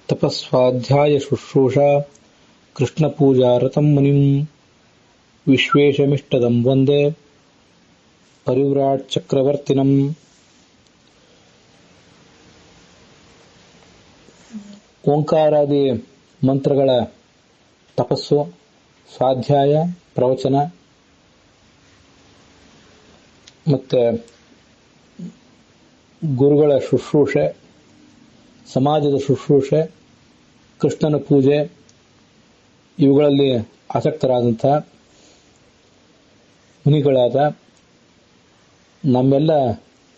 ತಪಸ್ವಾಧ್ಯಾಯ ಶುಶ್ರೂಷಾ ಕೃಷ್ಣಪೂಜಾರತಂ ಮುನಿಂ ವಿಶ್ವೇಶಮಿಷ್ಟದಂ ವಂದೇ ಪರಿವ್ರಾಟ್ ಚಕ್ರವರ್ತಿನಂ. ಓಂಕಾರಾದಿ ಮಂತ್ರಗಳ ತಪಸ್ಸು, ಸ್ವಾಧ್ಯಾಯ, ಪ್ರವಚನ ಮತ್ತೆ ಗುರುಗಳ ಶುಶ್ರೂಷೆ, ಸಮಾಜದ ಶುಶ್ರೂಷೆ, ಕೃಷ್ಣನ ಪೂಜೆ ಇವುಗಳಲ್ಲಿ ಆಸಕ್ತರಾದಂಥ ಮುನಿಗಳಾದ ನಮ್ಮೆಲ್ಲ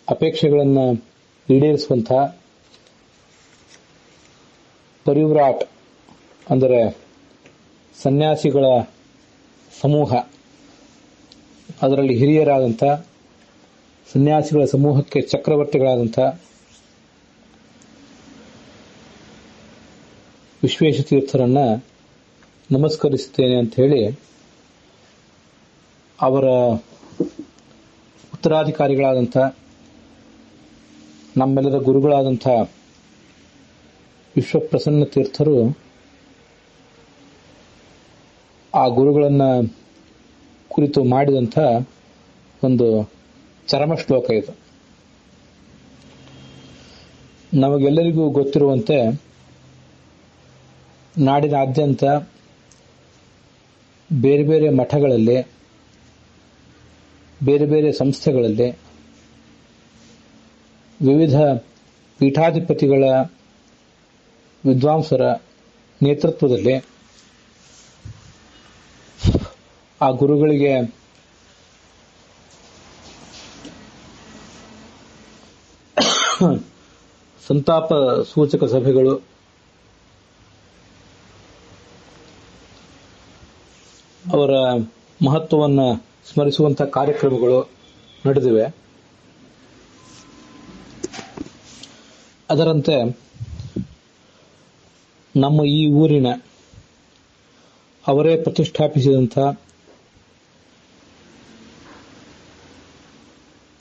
ಅಪೇಕ್ಷೆಗಳನ್ನು ಈಡೇರಿಸುವಂಥ ಪರಿವ್ರಾಟ್ ಅಂದರೆ ಸನ್ಯಾಸಿಗಳ ಸಮೂಹ, ಅದರಲ್ಲಿ ಹಿರಿಯರಾದಂಥ ಸನ್ಯಾಸಿಗಳ ಸಮೂಹಕ್ಕೆ ಚಕ್ರವರ್ತಿಗಳಾದಂಥ ವಿಶ್ವೇಶತೀರ್ಥರನ್ನ ನಮಸ್ಕರಿಸುತ್ತೇನೆ ಅಂತ ಹೇಳಿ ಅವರ ಉತ್ತರಾಧಿಕಾರಿಗಳಾದಂಥ ನಮ್ಮೆಲ್ಲರ ಗುರುಗಳಾದಂಥ ವಿಶ್ವಪ್ರಸನ್ನ ತೀರ್ಥರು ಆ ಗುರುಗಳನ್ನ ಕುರಿತು ಮಾಡಿದಂಥ ಒಂದು ಚರಮ ಶ್ಲೋಕ ಇದು. ನಮಗೆಲ್ಲರಿಗೂ ಗೊತ್ತಿರುವಂತೆ ನಾಡಿನಾದ್ಯಂತ ಬೇರೆ ಬೇರೆ ಮಠಗಳಲ್ಲಿ, ಬೇರೆ ಬೇರೆ ಸಂಸ್ಥೆಗಳಲ್ಲಿ, ವಿವಿಧ ಪೀಠಾಧಿಪತಿಗಳ ವಿದ್ವಾಂಸರ ನೇತೃತ್ವದಲ್ಲಿ ಆ ಗುರುಗಳಿಗೆ ಸಂತಾಪ ಸೂಚಕ ಸಭೆಗಳು, ಅವರ ಮಹತ್ವವನ್ನು ಸ್ಮರಿಸುವಂತಹ ಕಾರ್ಯಕ್ರಮಗಳು ನಡೆದಿವೆ. ಅದರಂತೆ ನಮ್ಮ ಈ ಊರಿನ ಅವರೇ ಪ್ರತಿಷ್ಠಾಪಿಸಿದಂಥ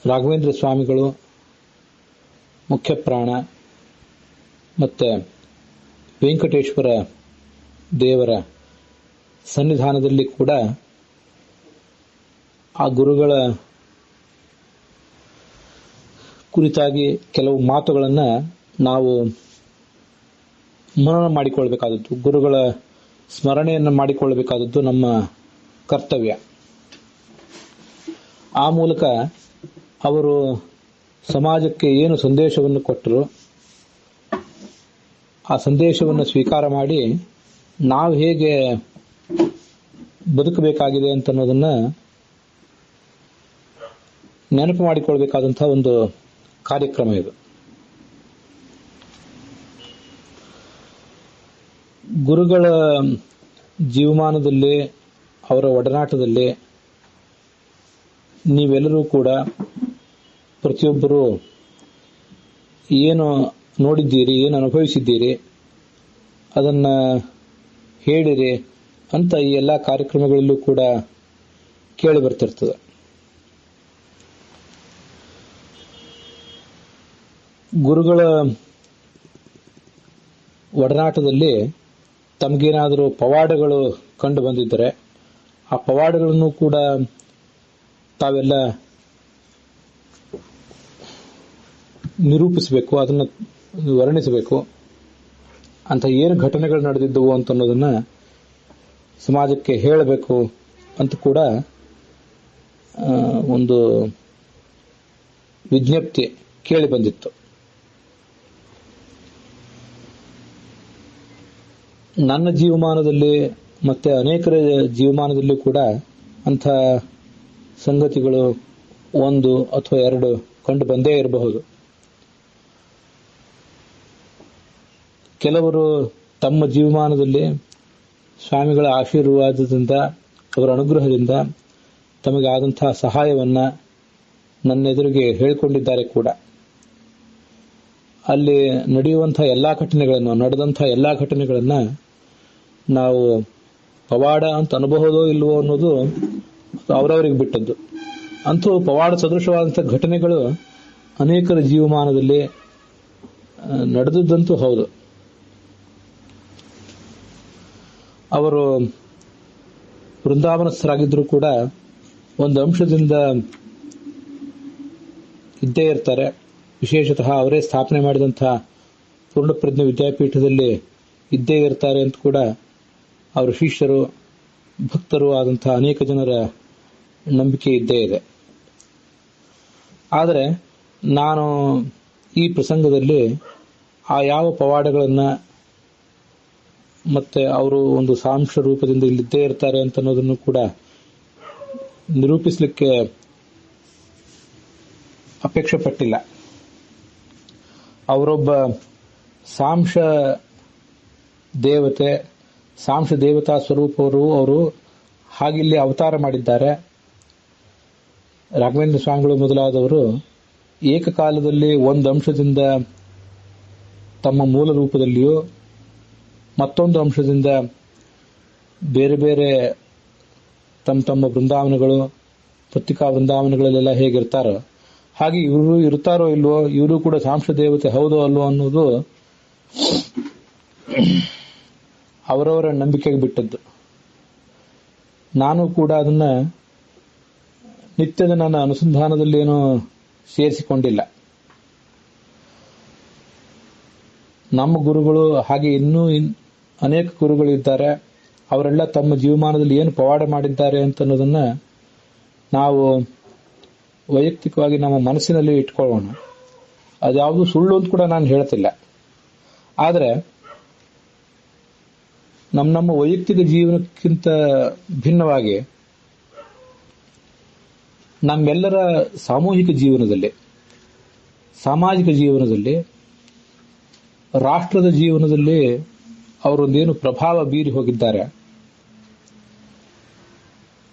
ರಾಘವೇಂದ್ರ ಸ್ವಾಮಿಗಳು ಮುಖ್ಯ ಪ್ರಾಣ ಮತ್ತೆ ವೆಂಕಟೇಶ್ವರ ದೇವರ ಸನ್ನಿಧಾನದಲ್ಲಿ ಕೂಡ ಆ ಗುರುಗಳ ಕುರಿತಾಗಿ ಕೆಲವು ಮಾತುಗಳನ್ನು ನಾವು ಮನನ ಮಾಡಿಕೊಳ್ಳಬೇಕಾದದ್ದು, ಗುರುಗಳ ಸ್ಮರಣೆಯನ್ನು ಮಾಡಿಕೊಳ್ಳಬೇಕಾದದ್ದು ನಮ್ಮ ಕರ್ತವ್ಯ. ಆ ಮೂಲಕ ಅವರು ಸಮಾಜಕ್ಕೆ ಏನು ಸಂದೇಶವನ್ನು ಕೊಟ್ಟರು, ಆ ಸಂದೇಶವನ್ನು ಸ್ವೀಕಾರ ಮಾಡಿ ನಾವು ಹೇಗೆ ಬದುಕಬೇಕಾಗಿದೆ ಅಂತ ಅನ್ನೋದನ್ನ ನೆನಪು ಮಾಡಿಕೊಳ್ಬೇಕಾದಂತಹ ಒಂದು ಕಾರ್ಯಕ್ರಮ ಇದು. ಗುರುಗಳ ಜೀವಮಾನದಲ್ಲಿ, ಅವರ ಒಡನಾಟದಲ್ಲಿ ನೀವೆಲ್ಲರೂ ಕೂಡ ಪ್ರತಿಯೊಬ್ಬರು ಏನು ನೋಡಿದ್ದೀರಿ, ಏನು ಅನುಭವಿಸಿದ್ದೀರಿ, ಅದನ್ನು ಹೇಳಿರಿ ಅಂತ ಈ ಎಲ್ಲ ಕಾರ್ಯಕ್ರಮಗಳಲ್ಲೂ ಕೂಡ ಕೇಳಿ ಬರ್ತಿರ್ತದೆ. ಗುರುಗಳ ಒಡನಾಟದಲ್ಲಿ ತಮಗೇನಾದರೂ ಪವಾಡಗಳು ಕಂಡು ಬಂದಿದ್ದರೆ ಆ ಪವಾಡಗಳನ್ನು ಕೂಡ ತಾವೆಲ್ಲ ನಿರೂಪಿಸಬೇಕು, ಅದನ್ನು ವರ್ಣಿಸಬೇಕು. ಅಂತ ಏನು ಘಟನೆಗಳು ನಡೆದಿದ್ದವು ಅಂತ ಅನ್ನೋದನ್ನ ಸಮಾಜಕ್ಕೆ ಹೇಳಬೇಕು ಅಂತ ಕೂಡ ಒಂದು ವಿಜ್ಞಪ್ತಿ ಕೇಳಿ ಬಂದಿತ್ತು. ನನ್ನ ಜೀವಮಾನದಲ್ಲಿ ಮತ್ತೆ ಅನೇಕರ ಜೀವಮಾನದಲ್ಲಿ ಕೂಡ ಅಂಥ ಸಂಗತಿಗಳು ಒಂದು ಅಥವಾ ಎರಡು ಕಂಡು ಬಂದೇ ಇರಬಹುದು. ಕೆಲವರು ತಮ್ಮ ಜೀವಮಾನದಲ್ಲಿ ಸ್ವಾಮಿಗಳ ಆಶೀರ್ವಾದದಿಂದ, ಅವರ ಅನುಗ್ರಹದಿಂದ ತಮಗಾದಂತಹ ಸಹಾಯವನ್ನ ನನ್ನೆದುರಿಗೆ ಹೇಳಿಕೊಂಡಿದ್ದಾರೆ ಕೂಡ. ಅಲ್ಲಿ ನಡೆಯುವಂತಹ ಎಲ್ಲಾ ಘಟನೆಗಳನ್ನು, ನಡೆದಂತಹ ಎಲ್ಲಾ ಘಟನೆಗಳನ್ನ ನಾವು ಪವಾಡ ಅಂತ ಅನ್ಬಹುದೋ ಇಲ್ವೋ ಅನ್ನೋದು ಅವರವರಿಗೆ ಬಿಟ್ಟದ್ದು. ಅಂತೂ ಪವಾಡ ಸದೃಶವಾದಂತಹ ಘಟನೆಗಳು ಅನೇಕರ ಜೀವಮಾನದಲ್ಲಿ ನಡೆದದ್ದಂತೂ ಹೌದು. ಅವರು ವೃಂದಾವನಸ್ಥರಾಗಿದ್ದರೂ ಕೂಡ ಒಂದು ಅಂಶದಿಂದ ಇದ್ದೇ ಇರ್ತಾರೆ. ವಿಶೇಷತಃ ಅವರೇ ಸ್ಥಾಪನೆ ಮಾಡಿದಂತಹ ಪೂರ್ಣಪ್ರಜ್ಞ ವಿದ್ಯಾಪೀಠದಲ್ಲಿ ಇದ್ದೇ ಇರ್ತಾರೆ ಅಂತ ಕೂಡ ಅವರ ಶಿಷ್ಯರು ಭಕ್ತರು ಆದಂತಹ ಅನೇಕ ಜನರ ನಂಬಿಕೆ ಇದ್ದೇ ಇದೆ. ಆದರೆ ನಾನು ಈ ಪ್ರಸಂಗದಲ್ಲಿ ಆ ಯಾವ ಪವಾಡಗಳನ್ನು ಮತ್ತೆ ಅವರು ಒಂದು ಸಾಂಶ ರೂಪದಿಂದ ಇಲ್ಲಿದ್ದೇ ಇರ್ತಾರೆ ಅಂತ ಅನ್ನೋದನ್ನು ಕೂಡ ನಿರೂಪಿಸಲಿಕ್ಕೆ ಅಪೇಕ್ಷೆ ಪಟ್ಟಿಲ್ಲ. ಅವರೊಬ್ಬ ಸಾಂಶ ದೇವತೆ, ಸಾಂಶ ದೇವತಾ ಸ್ವರೂಪವರು. ಅವರು ಹಾಗಿಲ್ಲಿ ಅವತಾರ ಮಾಡಿದ್ದಾರೆ. ರಾಘವೇಂದ್ರ ಸ್ವಾಮಿಗಳು ಮೊದಲಾದವರು ಏಕಕಾಲದಲ್ಲಿ ಒಂದು ಅಂಶದಿಂದ ತಮ್ಮ ಮೂಲ ರೂಪದಲ್ಲಿಯೂ ಮತ್ತೊಂದು ಅಂಶದಿಂದ ಬೇರೆ ಬೇರೆ ತಮ್ಮ ತಮ್ಮ ಬೃಂದಾವನಗಳು, ಪತ್ರಿಕಾ ವೃಂದಾವನಗಳಲ್ಲೆಲ್ಲ ಹೇಗಿರ್ತಾರೋ ಹಾಗೆ ಇವರು ಇರ್ತಾರೋ ಇಲ್ವೋ, ಇವರು ಕೂಡ ಸಾಂಶ ದೇವತೆ ಹೌದೋ ಅಲ್ವೋ ಅನ್ನೋದು ಅವರವರ ನಂಬಿಕೆಗೆ ಬಿಟ್ಟದ್ದು. ನಾನು ಕೂಡ ಅದನ್ನ ನಿತ್ಯದ ನನ್ನ ಅನುಸಂಧಾನದಲ್ಲೇನೂ ಸೇರಿಸಿಕೊಂಡಿಲ್ಲ. ನಮ್ಮ ಗುರುಗಳು ಹಾಗೆ ಇನ್ನೂ ಅನೇಕ ಗುರುಗಳು ಇದ್ದಾರೆ. ಅವರೆಲ್ಲ ತಮ್ಮ ಜೀವಮಾನದಲ್ಲಿ ಏನು ಪವಾಡ ಮಾಡಿದ್ದಾರೆ ಅಂತ ಅನ್ನೋದನ್ನ ನಾವು ವೈಯಕ್ತಿಕವಾಗಿ ನಮ್ಮ ಮನಸ್ಸಿನಲ್ಲಿ ಇಟ್ಕೊಳ್ಳೋಣ. ಅದ್ಯಾವುದು ಸುಳ್ಳು ಅಂತ ಕೂಡ ನಾನು ಹೇಳ್ತಿಲ್ಲ. ಆದರೆ ನಮ್ಮ ವೈಯಕ್ತಿಕ ಜೀವನಕ್ಕಿಂತ ಭಿನ್ನವಾಗಿ ನಮ್ಮೆಲ್ಲರ ಸಾಮೂಹಿಕ ಜೀವನದಲ್ಲಿ, ಸಾಮಾಜಿಕ ಜೀವನದಲ್ಲಿ, ರಾಷ್ಟ್ರದ ಜೀವನದಲ್ಲಿ ಅವರೊಂದೇನು ಪ್ರಭಾವ ಬೀರಿ ಹೋಗಿದ್ದಾರೆ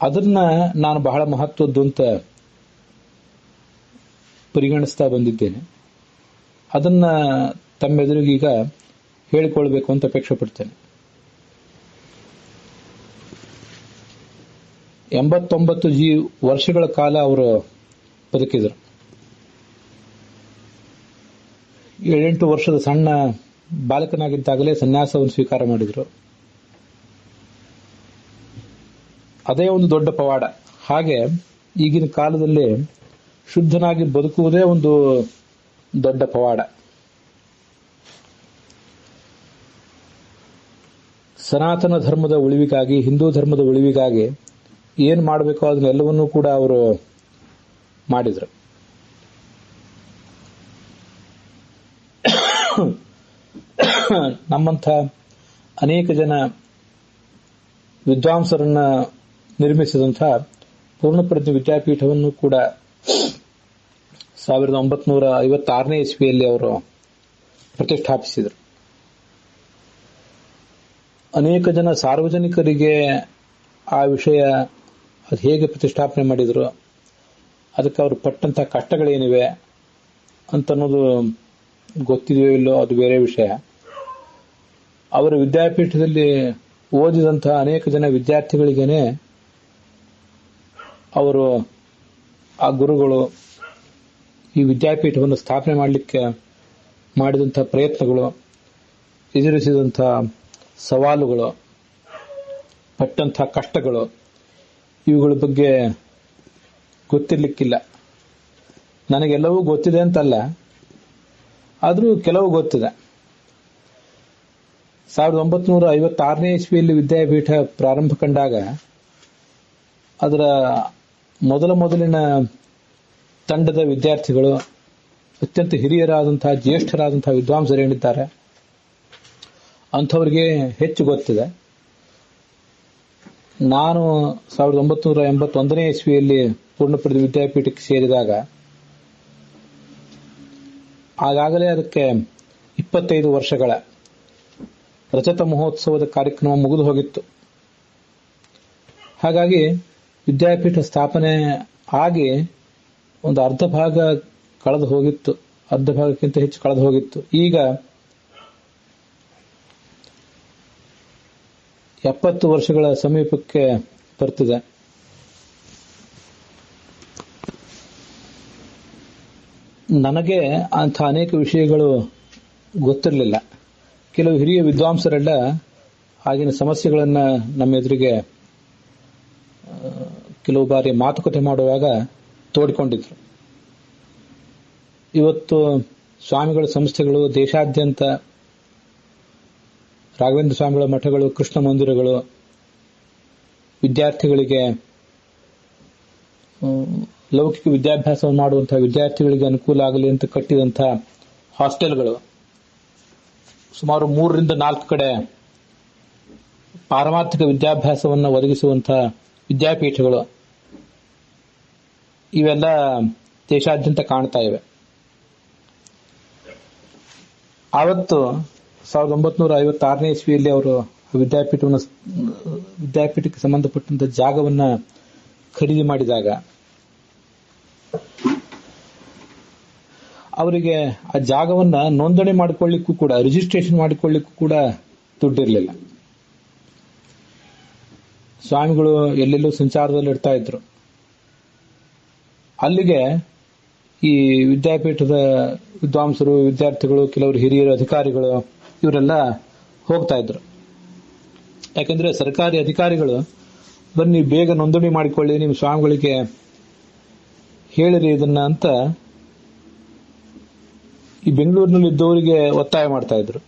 ಅದನ್ನ ನಾನು ಬಹಳ ಮಹತ್ವದ್ದು ಅಂತ ಪರಿಗಣಿಸ್ತಾ ಬಂದಿದ್ದೇನೆ. ಅದನ್ನ ತಮ್ಮೆದುರಿಗೀಗ ಹೇಳಿಕೊಳ್ಬೇಕು ಅಂತ ಅಪೇಕ್ಷೆ ಪಡ್ತೇನೆ. 89 ವರ್ಷಗಳ ಕಾಲ ಅವರು ಬದುಕಿದರು. 7-8 ವರ್ಷದ ಸಣ್ಣ ಬಾಲಕನಾಗಿದ್ದಾಗಲೇ ಸನ್ಯಾಸವನ್ನು ಸ್ವೀಕಾರ ಮಾಡಿದರು. ಅದೇ ಒಂದು ದೊಡ್ಡ ಪವಾಡ. ಹಾಗೆ ಈಗಿನ ಕಾಲದಲ್ಲಿ ಶುದ್ಧನಾಗಿ ಬದುಕುವುದೇ ಒಂದು ದೊಡ್ಡ ಪವಾಡ. ಸನಾತನ ಧರ್ಮದ ಉಳಿವಿಗಾಗಿ, ಹಿಂದೂ ಧರ್ಮದ ಉಳಿವಿಗಾಗಿ ಏನು ಮಾಡಬೇಕೋ ಅದನ್ನೆಲ್ಲವನ್ನೂ ಕೂಡ ಅವರು ಮಾಡಿದರು. ನಮ್ಮಂಥ ಅನೇಕ ಜನ ವಿದ್ವಾಂಸರನ್ನ ನಿರ್ಮಿಸಿದಂಥ ಪೂರ್ಣಪ್ರಜ್ಞ ವಿದ್ಯಾಪೀಠವನ್ನು ಕೂಡ 1956ನೇ ಇಸ್ವಿಯಲ್ಲಿ ಅವರು ಪ್ರತಿಷ್ಠಾಪಿಸಿದರು. ಅನೇಕ ಜನ ಸಾರ್ವಜನಿಕರಿಗೆ ಆ ವಿಷಯ ಅದು ಹೇಗೆ ಪ್ರತಿಷ್ಠಾಪನೆ ಮಾಡಿದರು, ಅದಕ್ಕೆ ಅವರು ಪಟ್ಟಂಥ ಕಷ್ಟಗಳೇನಿವೆ ಅಂತನ್ನೋದು ಗೊತ್ತಿದೆಯೋ ಇಲ್ಲೋ ಅದು ಬೇರೆ ವಿಷಯ. ಅವರ ವಿದ್ಯಾಪೀಠದಲ್ಲಿ ಓದಿದಂತಹ ಅನೇಕ ಜನ ವಿದ್ಯಾರ್ಥಿಗಳಿಗೇನೆ ಅವರು ಆ ಗುರುಗಳು ಈ ವಿದ್ಯಾಪೀಠವನ್ನು ಸ್ಥಾಪನೆ ಮಾಡಲಿಕ್ಕೆ ಮಾಡಿದಂಥ ಪ್ರಯತ್ನಗಳು, ಎದುರಿಸಿದಂಥ ಸವಾಲುಗಳು, ಪಟ್ಟಂಥ ಕಷ್ಟಗಳು, ಇವುಗಳ ಬಗ್ಗೆ ಗೊತ್ತಿರಲಿಕ್ಕಿಲ್ಲ. ನನಗೆಲ್ಲವೂ ಗೊತ್ತಿದೆ ಅಂತಲ್ಲ, ಆದರೂ ಕೆಲವು ಗೊತ್ತಿದೆ. 1956ನೇ ಇಸ್ವಿಯಲ್ಲಿ ವಿದ್ಯಾಪೀಠ ಪ್ರಾರಂಭ ಕಂಡಾಗ ಅದರ ಮೊದಲಿನ ತಂಡದ ವಿದ್ಯಾರ್ಥಿಗಳು ಅತ್ಯಂತ ಹಿರಿಯರಾದಂತಹ, ಜ್ಯೇಷ್ಠರಾದಂತಹ ವಿದ್ವಾಂಸರೇನಿದ್ದಾರೆ ಅಂಥವರಿಗೆ ಹೆಚ್ಚು ಗೊತ್ತಿದೆ. ನಾನು 1981ನೇ ಇಸ್ವಿಯಲ್ಲಿ ಪೂರ್ಣಪ್ರಜ್ಞ ವಿದ್ಯಾಪೀಠಕ್ಕೆ ಸೇರಿದಾಗ ಆಗಾಗಲೇ ಅದಕ್ಕೆ 25 ವರ್ಷಗಳ ರಜತ ಮಹೋತ್ಸವದ ಕಾರ್ಯಕ್ರಮ ಮುಗಿದು ಹೋಗಿತ್ತು. ಹಾಗಾಗಿ ವಿದ್ಯಾಪೀಠ ಸ್ಥಾಪನೆ ಆಗಿ ಒಂದು ಅರ್ಧ ಭಾಗ ಕಳೆದು ಹೋಗಿತ್ತು, ಅರ್ಧ ಭಾಗಕ್ಕಿಂತ ಹೆಚ್ಚು ಕಳೆದು ಹೋಗಿತ್ತು. ಈಗ 70 ವರ್ಷಗಳ ಸಮೀಪಕ್ಕೆ ಬರ್ತಿದೆ. ನನಗೆ ಅಂಥ ಅನೇಕ ವಿಷಯಗಳು ಗೊತ್ತಿರಲಿಲ್ಲ. ಕೆಲವು ಹಿರಿಯ ವಿದ್ವಾಂಸರೆಲ್ಲ ಆಗಿನ ಸಮಸ್ಯೆಗಳನ್ನ ನಮ್ಮ ಎದುರಿಗೆ ಕೆಲವು ಬಾರಿ ಮಾತುಕತೆ ಮಾಡುವಾಗ ತೋಡಿಕೊಂಡಿದ್ರು. ಇವತ್ತು ಸ್ವಾಮಿಗಳ ಸಂಸ್ಥೆಗಳು ದೇಶಾದ್ಯಂತ ರಾಘವೇಂದ್ರ ಸ್ವಾಮಿಗಳ ಮಠಗಳು, ಕೃಷ್ಣ ಮಂದಿರಗಳು, ವಿದ್ಯಾರ್ಥಿಗಳಿಗೆ ಲೌಕಿಕ ವಿದ್ಯಾಭ್ಯಾಸವನ್ನು ಮಾಡುವಂತಹ ವಿದ್ಯಾರ್ಥಿಗಳಿಗೆ ಅನುಕೂಲ ಆಗಲಿ ಅಂತ ಕಟ್ಟಿದಂತಹ ಹಾಸ್ಟೆಲ್ಗಳು, ಸುಮಾರು 3-4 ಕಡೆ ಪಾರಮಾರ್ಥಿಕ ವಿದ್ಯಾಭ್ಯಾಸವನ್ನು ಒದಗಿಸುವಂತಹ ವಿದ್ಯಾಪೀಠಗಳು, ಇವೆಲ್ಲ ದೇಶಾದ್ಯಂತ ಕಾಣ್ತಾ ಇವೆ. ಆವತ್ತು 1956ನೇ ಇಸ್ವಿಯಲ್ಲಿ ಅವರು ವಿದ್ಯಾಪೀಠಕ್ಕೆ ಸಂಬಂಧಪಟ್ಟಂತ ಜಾಗವನ್ನ ಖರೀದಿ ಮಾಡಿದಾಗ ಅವರಿಗೆ ಆ ಜಾಗವನ್ನ ನೋಂದಣಿ ಮಾಡಿಕೊಳ್ಳಿಕ್ಕೂ ಕೂಡ, ರಿಜಿಸ್ಟ್ರೇಷನ್ ಮಾಡಿಕೊಳ್ಳಿಕ್ಕೂ ಕೂಡ ದುಡ್ಡಿರಲಿಲ್ಲ. ಸ್ವಾಮಿಗಳು ಎಲ್ಲೆಲ್ಲೂ ಸಂಚಾರದಲ್ಲಿ ಇರ್ತಾ ಇದ್ರು. ಅಲ್ಲಿಗೆ ಈ ವಿದ್ಯಾಪೀಠದ ವಿದ್ವಾಂಸರು, ವಿದ್ಯಾರ್ಥಿಗಳು, ಕೆಲವರು ಹಿರಿಯರು, ಅಧಿಕಾರಿಗಳು ಇವರೆಲ್ಲ ಹೋಗ್ತಾ ಇದ್ರು. ಯಾಕಂದ್ರೆ ಸರ್ಕಾರಿ ಅಧಿಕಾರಿಗಳು ಬನ್ನಿ ಬೇಗ ನೋಂದಣಿ ಮಾಡಿಕೊಳ್ಳಿ, ನಿಮ್ಮ ಸ್ವಾಮಿಗಳಿಗೆ ಹೇಳಿರಿ ಇದನ್ನ ಅಂತ ಈ ಬೆಂಗಳೂರಿನಲ್ಲಿ ಇದ್ದವರಿಗೆ ಒತ್ತಾಯ ಮಾಡ್ತಾ ಇದ್ರು.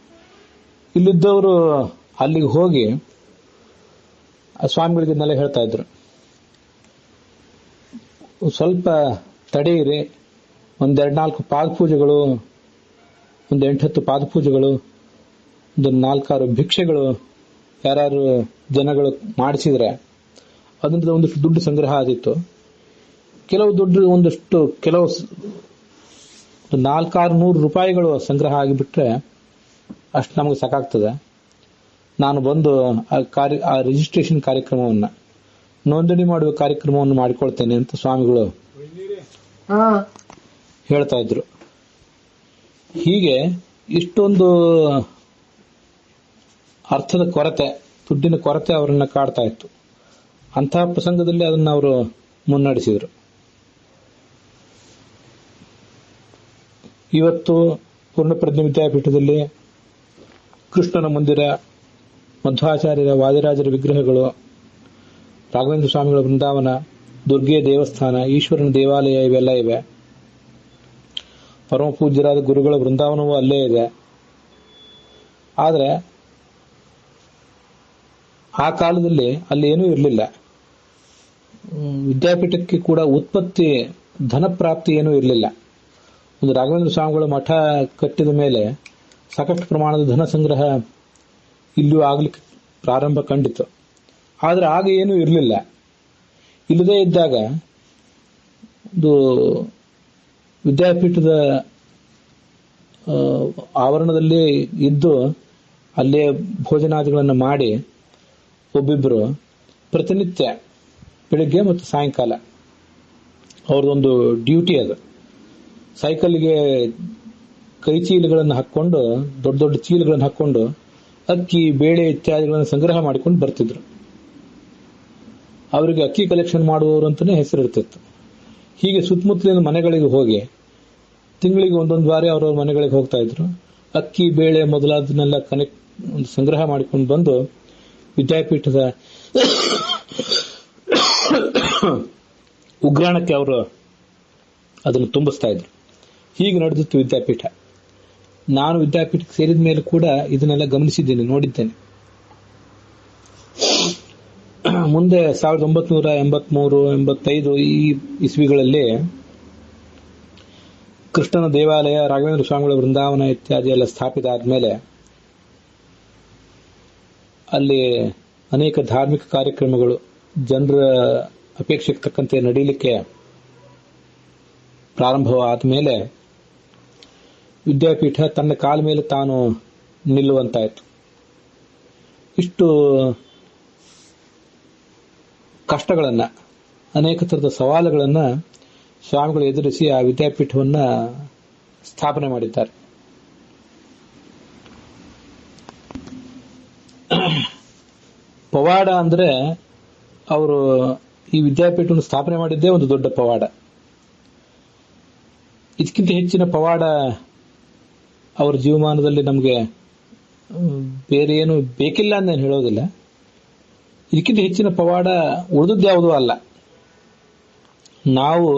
ಇಲ್ಲಿದ್ದವರು ಅಲ್ಲಿಗೆ ಹೋಗಿ ಆ ಸ್ವಾಮಿಗಳಿಗೆನ್ನೆಲ್ಲ ಹೇಳ್ತಾ ಇದ್ರು, ಸ್ವಲ್ಪ ತಡೆಯಿರಿ, 1-2-4 ಪಾದಪೂಜೆಗಳು, 8-10 ಪಾದಪೂಜೆಗಳು, 4-6 ಭಿಕ್ಷೆಗಳು ಯಾರು ಜನಗಳು ಮಾಡಿಸಿದ್ರೆ ಅದರಿಂದ ಒಂದಷ್ಟು ದುಡ್ಡು ಸಂಗ್ರಹ ಆದಿತ್ತು. ಕೆಲವು ದುಡ್ಡು ಕೆಲವು 400-600 ರೂಪಾಯಿಗಳು ಸಂಗ್ರಹ ಆಗಿಬಿಟ್ರೆ ಅಷ್ಟು ನಮಗೆ ಸಾಕಾಗ್ತದೆ. ನಾನು ಬಂದು ಆ ರಿಜಿಸ್ಟ್ರೇಷನ್ ಕಾರ್ಯಕ್ರಮವನ್ನ, ನೋಂದಣಿ ಮಾಡುವ ಕಾರ್ಯಕ್ರಮವನ್ನು ಮಾಡಿಕೊಳ್ತೇನೆ ಅಂತ ಸ್ವಾಮಿಗಳು ಹೇಳ್ತಾ ಇದ್ರು. ಹೀಗೆ ಇಷ್ಟೊಂದು ಅರ್ಥದ ಕೊರತೆ, ದುಡ್ಡಿನ ಕೊರತೆ ಅವರನ್ನ ಕಾಡ್ತಾ ಇತ್ತು. ಅಂತಹ ಪ್ರಸಂಗದಲ್ಲಿ ಅದನ್ನು ಅವರು ಮುನ್ನಡೆಸಿದರು. ಇವತ್ತು ಪೂರ್ಣಪ್ರಜ್ಞ ವಿದ್ಯಾಪೀಠದಲ್ಲಿ ಕೃಷ್ಣನ ಮಂದಿರ, ಮಧ್ವಾಚಾರ್ಯರ, ವಾದಿರಾಜರ ವಿಗ್ರಹಗಳು, ರಾಘವೇಂದ್ರ ಸ್ವಾಮಿಗಳ ಬೃಂದಾವನ, ದುರ್ಗೆ ದೇವಸ್ಥಾನ, ಈಶ್ವರನ ದೇವಾಲಯ ಇವೆಲ್ಲ ಇವೆ. ಪರಮ ಪೂಜ್ಯರಾದ ಗುರುಗಳ ಬೃಂದಾವನವೂ ಅಲ್ಲೇ ಇದೆ. ಆದರೆ ಆ ಕಾಲದಲ್ಲಿ ಅಲ್ಲಿ ಏನೂ ಇರಲಿಲ್ಲ. ವಿದ್ಯಾಪೀಠಕ್ಕೆ ಕೂಡ ಉತ್ಪತ್ತಿ, ಧನಪ್ರಾಪ್ತಿ ಏನೂ ಇರಲಿಲ್ಲ. ಒಂದು ರಾಘವೇಂದ್ರ ಸ್ವಾಮಿಗಳ ಮಠ ಕಟ್ಟಿದ ಮೇಲೆ ಸಾಕಷ್ಟು ಪ್ರಮಾಣದ ಧನ ಸಂಗ್ರಹ ಇಲ್ಲೂ ಆಗ್ಲಿಕ್ಕೆ ಪ್ರಾರಂಭ ಕಂಡಿತು. ಆದರೆ ಆಗ ಏನೂ ಇರಲಿಲ್ಲ. ಇಲ್ಲದೇ ಇದ್ದಾಗ ಒಂದು ವಿದ್ಯಾಪೀಠದ ಆವರಣದಲ್ಲಿ ಇದ್ದು ಅಲ್ಲೇ ಭೋಜನಾದಿಗಳನ್ನು ಮಾಡಿ ಒಬ್ಬಿಬ್ಬರು ಪ್ರತಿನಿತ್ಯ ಬೆಳಿಗ್ಗೆ ಮತ್ತು ಸಾಯಂಕಾಲ ಅವ್ರದೊಂದು ಡ್ಯೂಟಿ ಅದು, ಸೈಕಲ್ಗೆ ಕೈ ಚೀಲಗಳನ್ನು ಹಾಕೊಂಡು, ದೊಡ್ಡ ದೊಡ್ಡ ಚೀಲಗಳನ್ನು ಹಾಕೊಂಡು ಅಕ್ಕಿ, ಬೇಳೆ ಇತ್ಯಾದಿಗಳನ್ನು ಸಂಗ್ರಹ ಮಾಡಿಕೊಂಡು ಬರ್ತಿದ್ರು. ಅವರಿಗೆ ಅಕ್ಕಿ ಕಲೆಕ್ಷನ್ ಮಾಡುವವರು ಅಂತಾನೆ ಹೆಸರಿರ್ತಿತ್ತು. ಹೀಗೆ ಸುತ್ತಮುತ್ತಲಿನ ಮನೆಗಳಿಗೆ ಹೋಗಿ ತಿಂಗಳಿಗೆ ಒಂದೊಂದು ಬಾರಿ ಅವರವ್ರ ಮನೆಗಳಿಗೆ ಹೋಗ್ತಾ ಇದ್ರು. ಅಕ್ಕಿ, ಬೇಳೆ ಮೊದಲಾದನ್ನೆಲ್ಲ ಸಂಗ್ರಹ ಮಾಡಿಕೊಂಡು ಬಂದು ವಿದ್ಯಾಪೀಠದ ಉಗ್ರಾಣಕ್ಕೆ ಅವರು ಅದನ್ನು ತುಂಬಿಸ್ತಾ ಇದ್ರು. ಹೀಗೆ ನಡೆದಿತ್ತು ವಿದ್ಯಾಪೀಠ. ನಾನು ವಿದ್ಯಾಪೀಠಕ್ಕೆ ಸೇರಿದ ಮೇಲೆ ಕೂಡ ಇದನ್ನೆಲ್ಲ ಗಮನಿಸಿದ್ದೇನೆ, ನೋಡಿದ್ದೇನೆ. ಮುಂದೆ 1983-85 ಈ ಇಸ್ವಿಗಳಲ್ಲಿ ಕೃಷ್ಣನ ದೇವಾಲಯ, ರಾಘವೇಂದ್ರ ಸ್ವಾಮಿಗಳ ಬೃಂದಾವನ ಇತ್ಯಾದಿ ಎಲ್ಲ ಸ್ಥಾಪಿತ ಆದ್ಮೇಲೆ ಅಲ್ಲಿ ಅನೇಕ ಧಾರ್ಮಿಕ ಕಾರ್ಯಕ್ರಮಗಳು ಜನರ ಅಪೇಕ್ಷೆಗೆ ತಕ್ಕಂತೆ ನಡೀಲಿಕ್ಕೆ ಪ್ರಾರಂಭವಾದ ಮೇಲೆ ವಿದ್ಯಾಪೀಠ ತನ್ನ ಕಾಲ ಮೇಲೆ ತಾನು ನಿಲ್ಲುವಂತಾಯಿತು. ಇಷ್ಟು ಕಷ್ಟಗಳನ್ನ, ಅನೇಕ ತರದ ಸವಾಲುಗಳನ್ನ ಸ್ವಾಮಿಗಳು ಎದುರಿಸಿ ಆ ವಿದ್ಯಾಪೀಠವನ್ನ ಸ್ಥಾಪನೆ ಮಾಡಿದ್ದಾರೆ. ಪವಾಡ ಅಂದ್ರೆ ಅವರು ಈ ವಿದ್ಯಾಪೀಠವನ್ನು ಸ್ಥಾಪನೆ ಮಾಡಿದ್ದೇ ಒಂದು ದೊಡ್ಡ ಪವಾಡ. ಇದಕ್ಕಿಂತ ಹೆಚ್ಚಿನ ಪವಾಡ ಅವರ ಜೀವಮಾನದಲ್ಲಿ ನಮಗೆ ಬೇರೆ ಏನು ಬೇಕಿಲ್ಲ ಅಂತ ನಾನು ಹೇಳೋದಿಲ್ಲ. ಇದಕ್ಕಿಂತ ಹೆಚ್ಚಿನ ಪವಾಡ ಉಳಿದದ್ದು ಯಾವುದೂ ಅಲ್ಲ. ನಾವು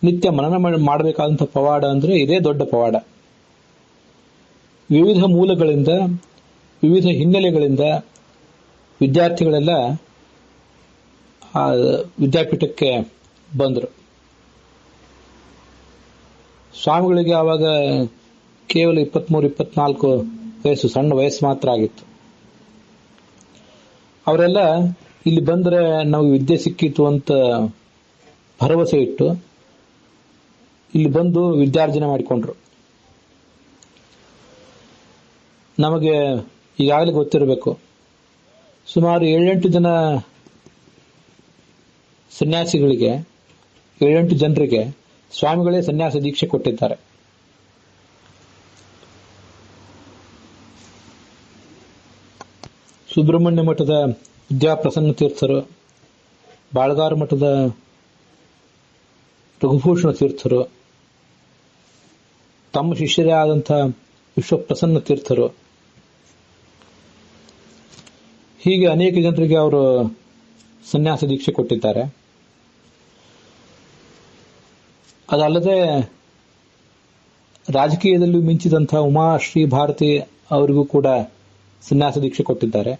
ನಿತ್ಯ ಮನನ ಮಾಡಬೇಕಾದಂಥ ಪವಾಡ ಅಂದ್ರೆ ಇದೇ ದೊಡ್ಡ ಪವಾಡ. ವಿವಿಧ ಮೂಲಗಳಿಂದ, ವಿವಿಧ ಹಿನ್ನೆಲೆಗಳಿಂದ ವಿದ್ಯಾರ್ಥಿಗಳೆಲ್ಲ ಆ ವಿದ್ಯಾಪೀಠಕ್ಕೆ ಬಂದರು. ಸ್ವಾಮಿಗಳಿಗೆ ಆವಾಗ ಕೇವಲ 23-24 ವಯಸ್ಸು, ಸಣ್ಣ ವಯಸ್ಸು ಮಾತ್ರ ಆಗಿತ್ತು. ಅವರೆಲ್ಲ ಇಲ್ಲಿ ಬಂದರೆ ನಮಗೆ ವಿದ್ಯೆ ಸಿಕ್ಕಿತು ಅಂತ ಭರವಸೆ ಇಟ್ಟು ಇಲ್ಲಿ ಬಂದು ವಿದ್ಯಾರ್ಜನೆ ಮಾಡಿಕೊಂಡ್ರು. ನಮಗೆ ಈಗಾಗಲೇ ಗೊತ್ತಿರಬೇಕು, ಸುಮಾರು 7-8 ಜನ ಸನ್ಯಾಸಿಗಳಿಗೆ, 7-8 ಜನರಿಗೆ ಸ್ವಾಮಿಗಳೇ ಸನ್ಯಾಸ ದೀಕ್ಷೆ ಕೊಟ್ಟಿದ್ದಾರೆ. ಸುಬ್ರಹ್ಮಣ್ಯ ಮಠದ ವಿದ್ಯಾಪ್ರಸನ್ನ ತೀರ್ಥರು, ಬಾಳಗಾರ ಮಠದ ರಘುಭೂಷಣ ತೀರ್ಥರು, ತಮ್ಮ ಶಿಷ್ಯರೇ ಆದಂಥ ವಿಶ್ವಪ್ರಸನ್ನ ತೀರ್ಥರು, ಹೀಗೆ ಅನೇಕ ಜನರಿಗೆ ಅವರು ಸನ್ಯಾಸ ದೀಕ್ಷೆ ಕೊಟ್ಟಿದ್ದಾರೆ. ಅದಲ್ಲದೆ ರಾಜಕೀಯದಲ್ಲಿ ಮಿಂಚಿದಂಥ ಉಮಾಶ್ರೀ ಭಾರತಿ ಅವರಿಗೂ ಕೂಡ ಸನ್ಯಾಸ ದೀಕ್ಷೆ ಕೊಟ್ಟಿದ್ದಾರೆ.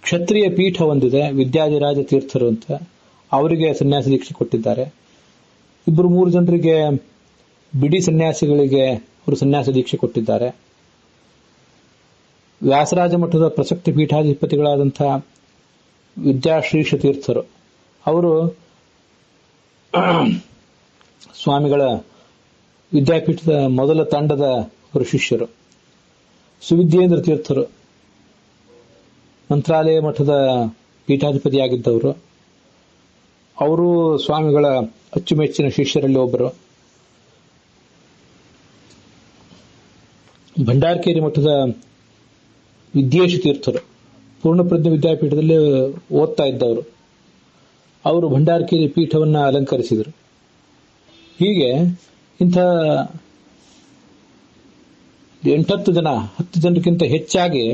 ಕ್ಷತ್ರಿಯ ಪೀಠ ಹೊಂದಿದೆ, ವಿದ್ಯಾಧಿರಾಜ ತೀರ್ಥರು ಅಂತ, ಅವರಿಗೆ ಸನ್ಯಾಸ ದೀಕ್ಷೆ ಕೊಟ್ಟಿದ್ದಾರೆ. 2-3 ಜನರಿಗೆ, ಬಿಡಿ ಸನ್ಯಾಸಿಗಳಿಗೆ ಅವರು ಸನ್ಯಾಸ ದೀಕ್ಷೆ ಕೊಟ್ಟಿದ್ದಾರೆ. ವ್ಯಾಸರಾಜ ಮಠದ ಪ್ರಸಕ್ತ ಪೀಠಾಧಿಪತಿಗಳಾದಂಥ ವಿದ್ಯಾಶ್ರೀಷ ತೀರ್ಥರು, ಅವರು ಸ್ವಾಮಿಗಳ ವಿದ್ಯಾಪೀಠದ ಮೊದಲ ತಂಡದ ಅವರು ಶಿಷ್ಯರು. ಸುವಿದ್ಯೇಂದ್ರ ತೀರ್ಥರು ಮಂತ್ರಾಲಯ ಮಠದ ಪೀಠಾಧಿಪತಿಯಾಗಿದ್ದವರು, ಅವರು ಸ್ವಾಮಿಗಳ ಅಚ್ಚುಮೆಚ್ಚಿನ ಶಿಷ್ಯರಲ್ಲಿ ಒಬ್ಬರು. ಭಂಡಾರಕೇರಿ ಮಠದ ವಿದ್ಯೇಶ ತೀರ್ಥರು ಪೂರ್ಣಪ್ರಜ್ಞ ವಿದ್ಯಾಪೀಠದಲ್ಲಿ ಓದ್ತಾ ಇದ್ದವರು, ಅವರು ಭಂಡಾರಕೇರಿ ಪೀಠವನ್ನು ಅಲಂಕರಿಸಿದರು. ಹೀಗೆ ಇಂಥ 8-10 ಜನ, 10 ಜನರಿಗಿಂತ ಹೆಚ್ಚಾಗಿ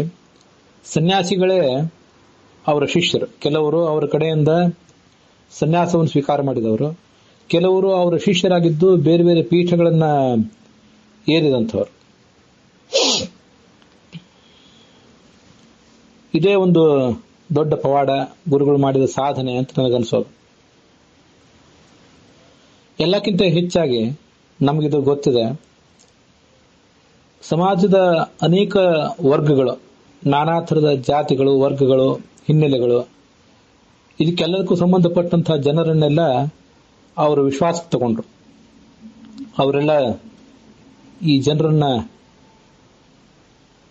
ಸನ್ಯಾಸಿಗಳೇ ಅವರ ಶಿಷ್ಯರು. ಕೆಲವರು ಅವರ ಕಡೆಯಿಂದ ಸನ್ಯಾಸವನ್ನು ಸ್ವೀಕಾರ ಮಾಡಿದವರು, ಕೆಲವರು ಅವರ ಶಿಷ್ಯರಾಗಿದ್ದು ಬೇರೆ ಬೇರೆ ಪೀಠಗಳನ್ನ ಏರಿದಂಥವರು. ಇದೇ ಒಂದು ದೊಡ್ಡ ಪವಾಡ, ಗುರುಗಳು ಮಾಡಿದ ಸಾಧನೆ ಅಂತ ನನಗನ್ಸೋದು. ಎಲ್ಲಕ್ಕಿಂತ ಹೆಚ್ಚಾಗಿ ನಮಗಿದು ಗೊತ್ತಿದೆ, ಸಮಾಜದ ಅನೇಕ ವರ್ಗಗಳು, ನಾನಾ ಥರದ ಜಾತಿಗಳು, ವರ್ಗಗಳು, ಹಿನ್ನೆಲೆಗಳು, ಇದಕ್ಕೆಲ್ಲದಕ್ಕೂ ಸಂಬಂಧಪಟ್ಟಂತಹ ಜನರನ್ನೆಲ್ಲ ಅವರು ವಿಶ್ವಾಸಕ್ಕೆ ತಗೊಂಡ್ರು. ಅವರೆಲ್ಲ ಈ ಜನರನ್ನ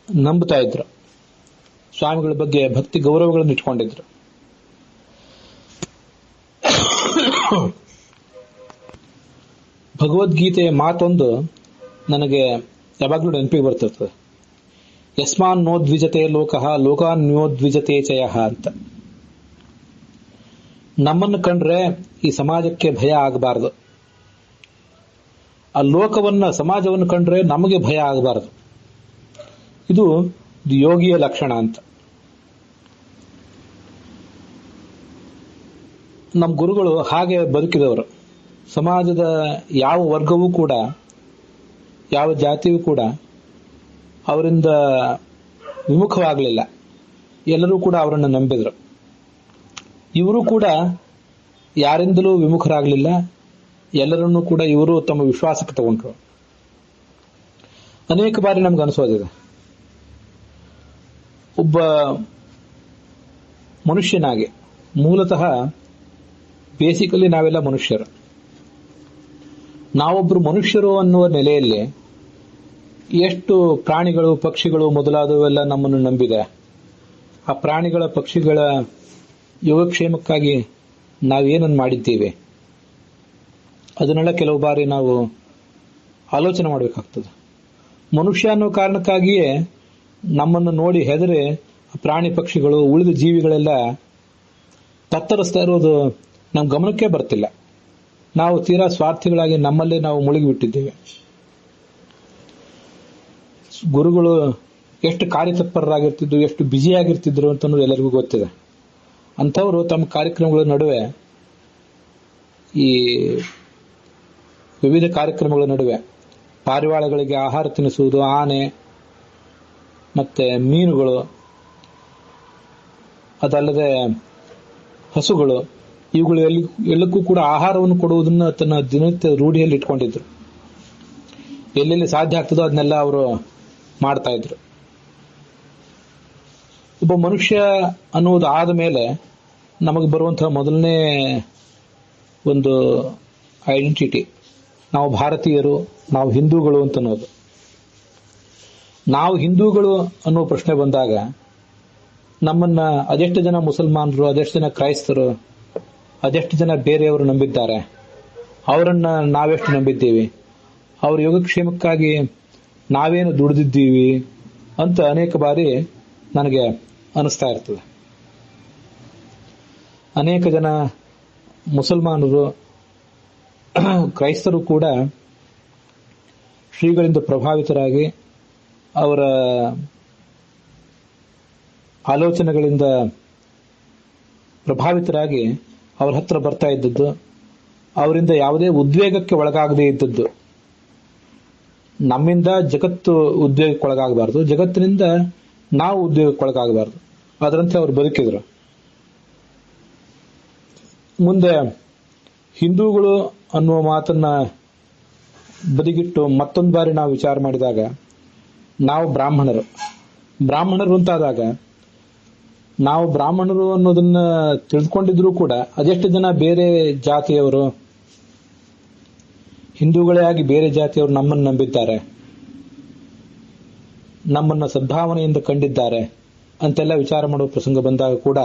ನಂಬುತ್ತಾ ಇದ್ರು, ಸ್ವಾಮಿಗಳ ಬಗ್ಗೆ ಭಕ್ತಿ ಗೌರವಗಳನ್ನು ಇಟ್ಕೊಂಡಿದ್ರು. ಭಗವದ್ಗೀತೆಯ ಮಾತೊಂದು ನನಗೆ ಯಾವಾಗಲೂ ನೆನಪಿಗೆ ಬರ್ತಿರ್ತದೆ, ಯಸ್ಮಾನ್ ನೋದ್ವಿಜತೆ ಲೋಕಃ ಲೋಕಾನ್ ನ್ಯೋದ್ವಿಜತೆ ಚಯಃ ಅಂತ. ನಮ್ಮನ್ನು ಕಂಡ್ರೆ ಈ ಸಮಾಜಕ್ಕೆ ಭಯ ಆಗಬಾರದು, ಆ ಲೋಕವನ್ನ, ಸಮಾಜವನ್ನು ಕಂಡ್ರೆ ನಮಗೆ ಭಯ ಆಗಬಾರದು. ಇದು ಯೋಗಿಯ ಲಕ್ಷಣ ಅಂತ. ನಮ್ಮ ಗುರುಗಳು ಹಾಗೆ ಬದುಕಿದವರು. ಸಮಾಜದ ಯಾವ ವರ್ಗವೂ ಕೂಡ, ಯಾವ ಜಾತಿಯೂ ಕೂಡ ಅವರಿಂದ ವಿಮುಖವಾಗಲಿಲ್ಲ. ಎಲ್ಲರೂ ಕೂಡ ಅವರನ್ನು ನಂಬಿದರು. ಇವರು ಕೂಡ ಯಾರಿಂದಲೂ ವಿಮುಖರಾಗಲಿಲ್ಲ. ಎಲ್ಲರನ್ನೂ ಕೂಡ ಇವರು ತಮ್ಮ ವಿಶ್ವಾಸಕ್ಕೆ ತಗೊಂಡ್ರು. ಅನೇಕ ಬಾರಿ ನಮ್ಗೆ ಅನಿಸೋದಿದೆ, ಒಬ್ಬ ಮನುಷ್ಯನಾಗಿ, ಮೂಲತಃ ಬೇಸಿಕಲಿ ನಾವೆಲ್ಲ ಮನುಷ್ಯರು. ನಾವೊಬ್ಬರು ಮನುಷ್ಯರು ಅನ್ನುವ ನೆಲೆಯಲ್ಲಿ ಎಷ್ಟು ಪ್ರಾಣಿಗಳು, ಪಕ್ಷಿಗಳು ಮೊದಲಾದವೆಲ್ಲ ನಮ್ಮನ್ನು ನಂಬಿದೆ. ಆ ಪ್ರಾಣಿಗಳ, ಪಕ್ಷಿಗಳ ಯೋಗಕ್ಷೇಮಕ್ಕಾಗಿ ನಾವೇನನ್ನು ಮಾಡಿದ್ದೇವೆ ಅದನ್ನೆಲ್ಲ ಕೆಲವು ಬಾರಿ ನಾವು ಆಲೋಚನೆ ಮಾಡಬೇಕಾಗ್ತದೆ. ಮನುಷ್ಯ ಅನ್ನೋ ಕಾರಣಕ್ಕಾಗಿಯೇ ನಮ್ಮನ್ನು ನೋಡಿ ಹೆದರಿ ಪ್ರಾಣಿ ಪಕ್ಷಿಗಳು, ಉಳಿದ ಜೀವಿಗಳೆಲ್ಲ ತತ್ತರಿಸ್ತಾ ಇರೋದು ನಮ್ಮ ಗಮನಕ್ಕೆ ಬರ್ತಿಲ್ಲ. ನಾವು ತೀರಾ ಸ್ವಾರ್ಥಿಗಳಾಗಿ ನಮ್ಮಲ್ಲೇ ನಾವು ಮುಳುಗಿಬಿಟ್ಟಿದ್ದೇವೆ. ಗುರುಗಳು ಎಷ್ಟು ಕಾರ್ಯತತ್ಪರರಾಗಿರ್ತಿದ್ರು, ಎಷ್ಟು ಬ್ಯುಸಿಯಾಗಿರ್ತಿದ್ರು ಅಂತ ಅನ್ನೋದು ಎಲ್ಲರಿಗೂ ಗೊತ್ತಿದೆ. ಅಂಥವರು ತಮ್ಮ ಕಾರ್ಯಕ್ರಮಗಳ ನಡುವೆ, ಈ ವಿವಿಧ ಕಾರ್ಯಕ್ರಮಗಳ ನಡುವೆ ಪಾರಿವಾಳಗಳಿಗೆ ಆಹಾರ ತಿನ್ನಿಸುವುದು, ಆನೆ ಮತ್ತೆ ಮೀನುಗಳು, ಅದಲ್ಲದೆ ಹಸುಗಳು, ಇವುಗಳು ಎಲ್ಲಕ್ಕೂ ಕೂಡ ಆಹಾರವನ್ನು ಕೊಡುವುದನ್ನು ತನ್ನ ದಿನನಿತ್ಯ ರೂಢಿಯಲ್ಲಿ ಇಟ್ಕೊಂಡಿದ್ರು. ಎಲ್ಲೆಲ್ಲಿ ಸಾಧ್ಯ ಆಗ್ತದೋ ಅದನ್ನೆಲ್ಲ ಅವರು ಮಾಡ್ತಾ ಇದ್ರು. ಒಬ್ಬ ಮನುಷ್ಯ ಅನ್ನುವುದು ಆದ ಮೇಲೆ ನಮಗೆ ಬರುವಂತಹ ಮೊದಲನೇ ಒಂದು ಐಡೆಂಟಿಟಿ, ನಾವು ಭಾರತೀಯರು, ನಾವು ಹಿಂದೂಗಳು ಅಂತ ಅನ್ನೋದು. ನಾವು ಹಿಂದೂಗಳು ಅನ್ನೋ ಪ್ರಶ್ನೆ ಬಂದಾಗ ನಮ್ಮನ್ನ ಅದೆಷ್ಟು ಜನ ಮುಸಲ್ಮಾನರು, ಅದೆಷ್ಟು ಜನ ಕ್ರೈಸ್ತರು, ಅದೆಷ್ಟು ಜನ ಬೇರೆಯವರು ನಂಬಿದ್ದಾರೆ, ಅವರನ್ನ ನಾವೆಷ್ಟು ನಂಬಿದ್ದೀವಿ, ಅವ್ರ ಯೋಗಕ್ಷೇಮಕ್ಕಾಗಿ ನಾವೇನು ದುಡಿದಿದ್ದೀವಿ ಅಂತ ಅನೇಕ ಬಾರಿ ನನಗೆ ಅನಿಸ್ತಾ ಇರ್ತದೆ. ಅನೇಕ ಜನ ಮುಸಲ್ಮಾನರು, ಕ್ರೈಸ್ತರು ಕೂಡ ಶ್ರೀಗಳಿಂದ ಪ್ರಭಾವಿತರಾಗಿ ಅವರ ಆಲೋಚನೆಗಳಿಂದ ಪ್ರಭಾವಿತರಾಗಿ ಅವರ ಹತ್ರ ಬರ್ತಾ ಇದ್ದದ್ದು, ಅವರಿಂದ ಯಾವುದೇ ಉದ್ವೇಗಕ್ಕೆ ಒಳಗಾಗದೇ ಇದ್ದದ್ದು. ನಮ್ಮಿಂದ ಜಗತ್ತು ಉದ್ವೇಗಕ್ಕೊಳಗಾಗಬಾರ್ದು, ಜಗತ್ತಿನಿಂದ ನಾವು ಉದ್ವೇಗಕ್ಕೊಳಗಾಗಬಾರ್ದು, ಅದರಂತೆ ಅವರು ಬದುಕಿದ್ರು. ಮುಂದೆ ಹಿಂದೂಗಳು ಅನ್ನುವ ಮಾತನ್ನ ಬದಿಗಿಟ್ಟು ಮತ್ತೊಂದು ಬಾರಿ ನಾವು ವಿಚಾರ ಮಾಡಿದಾಗ ನಾವು ಬ್ರಾಹ್ಮಣರು ಅಂತಾದಾಗ ನಾವು ಬ್ರಾಹ್ಮಣರು ಅನ್ನೋದನ್ನ ತಿಳಿದುಕೊಂಡಿದ್ರು ಕೂಡ ಅದೆಷ್ಟು ಜನ ಬೇರೆ ಜಾತಿಯವರು, ಹಿಂದೂಗಳೇ ಆಗಿ ಬೇರೆ ಜಾತಿಯವರು ನಮ್ಮನ್ನು ನಂಬಿದ್ದಾರೆ, ನಮ್ಮನ್ನ ಸದ್ಭಾವನೆಯಿಂದ ಕಂಡಿದ್ದಾರೆ ಅಂತೆಲ್ಲ ವಿಚಾರ ಮಾಡುವ ಪ್ರಸಂಗ ಬಂದಾಗ ಕೂಡ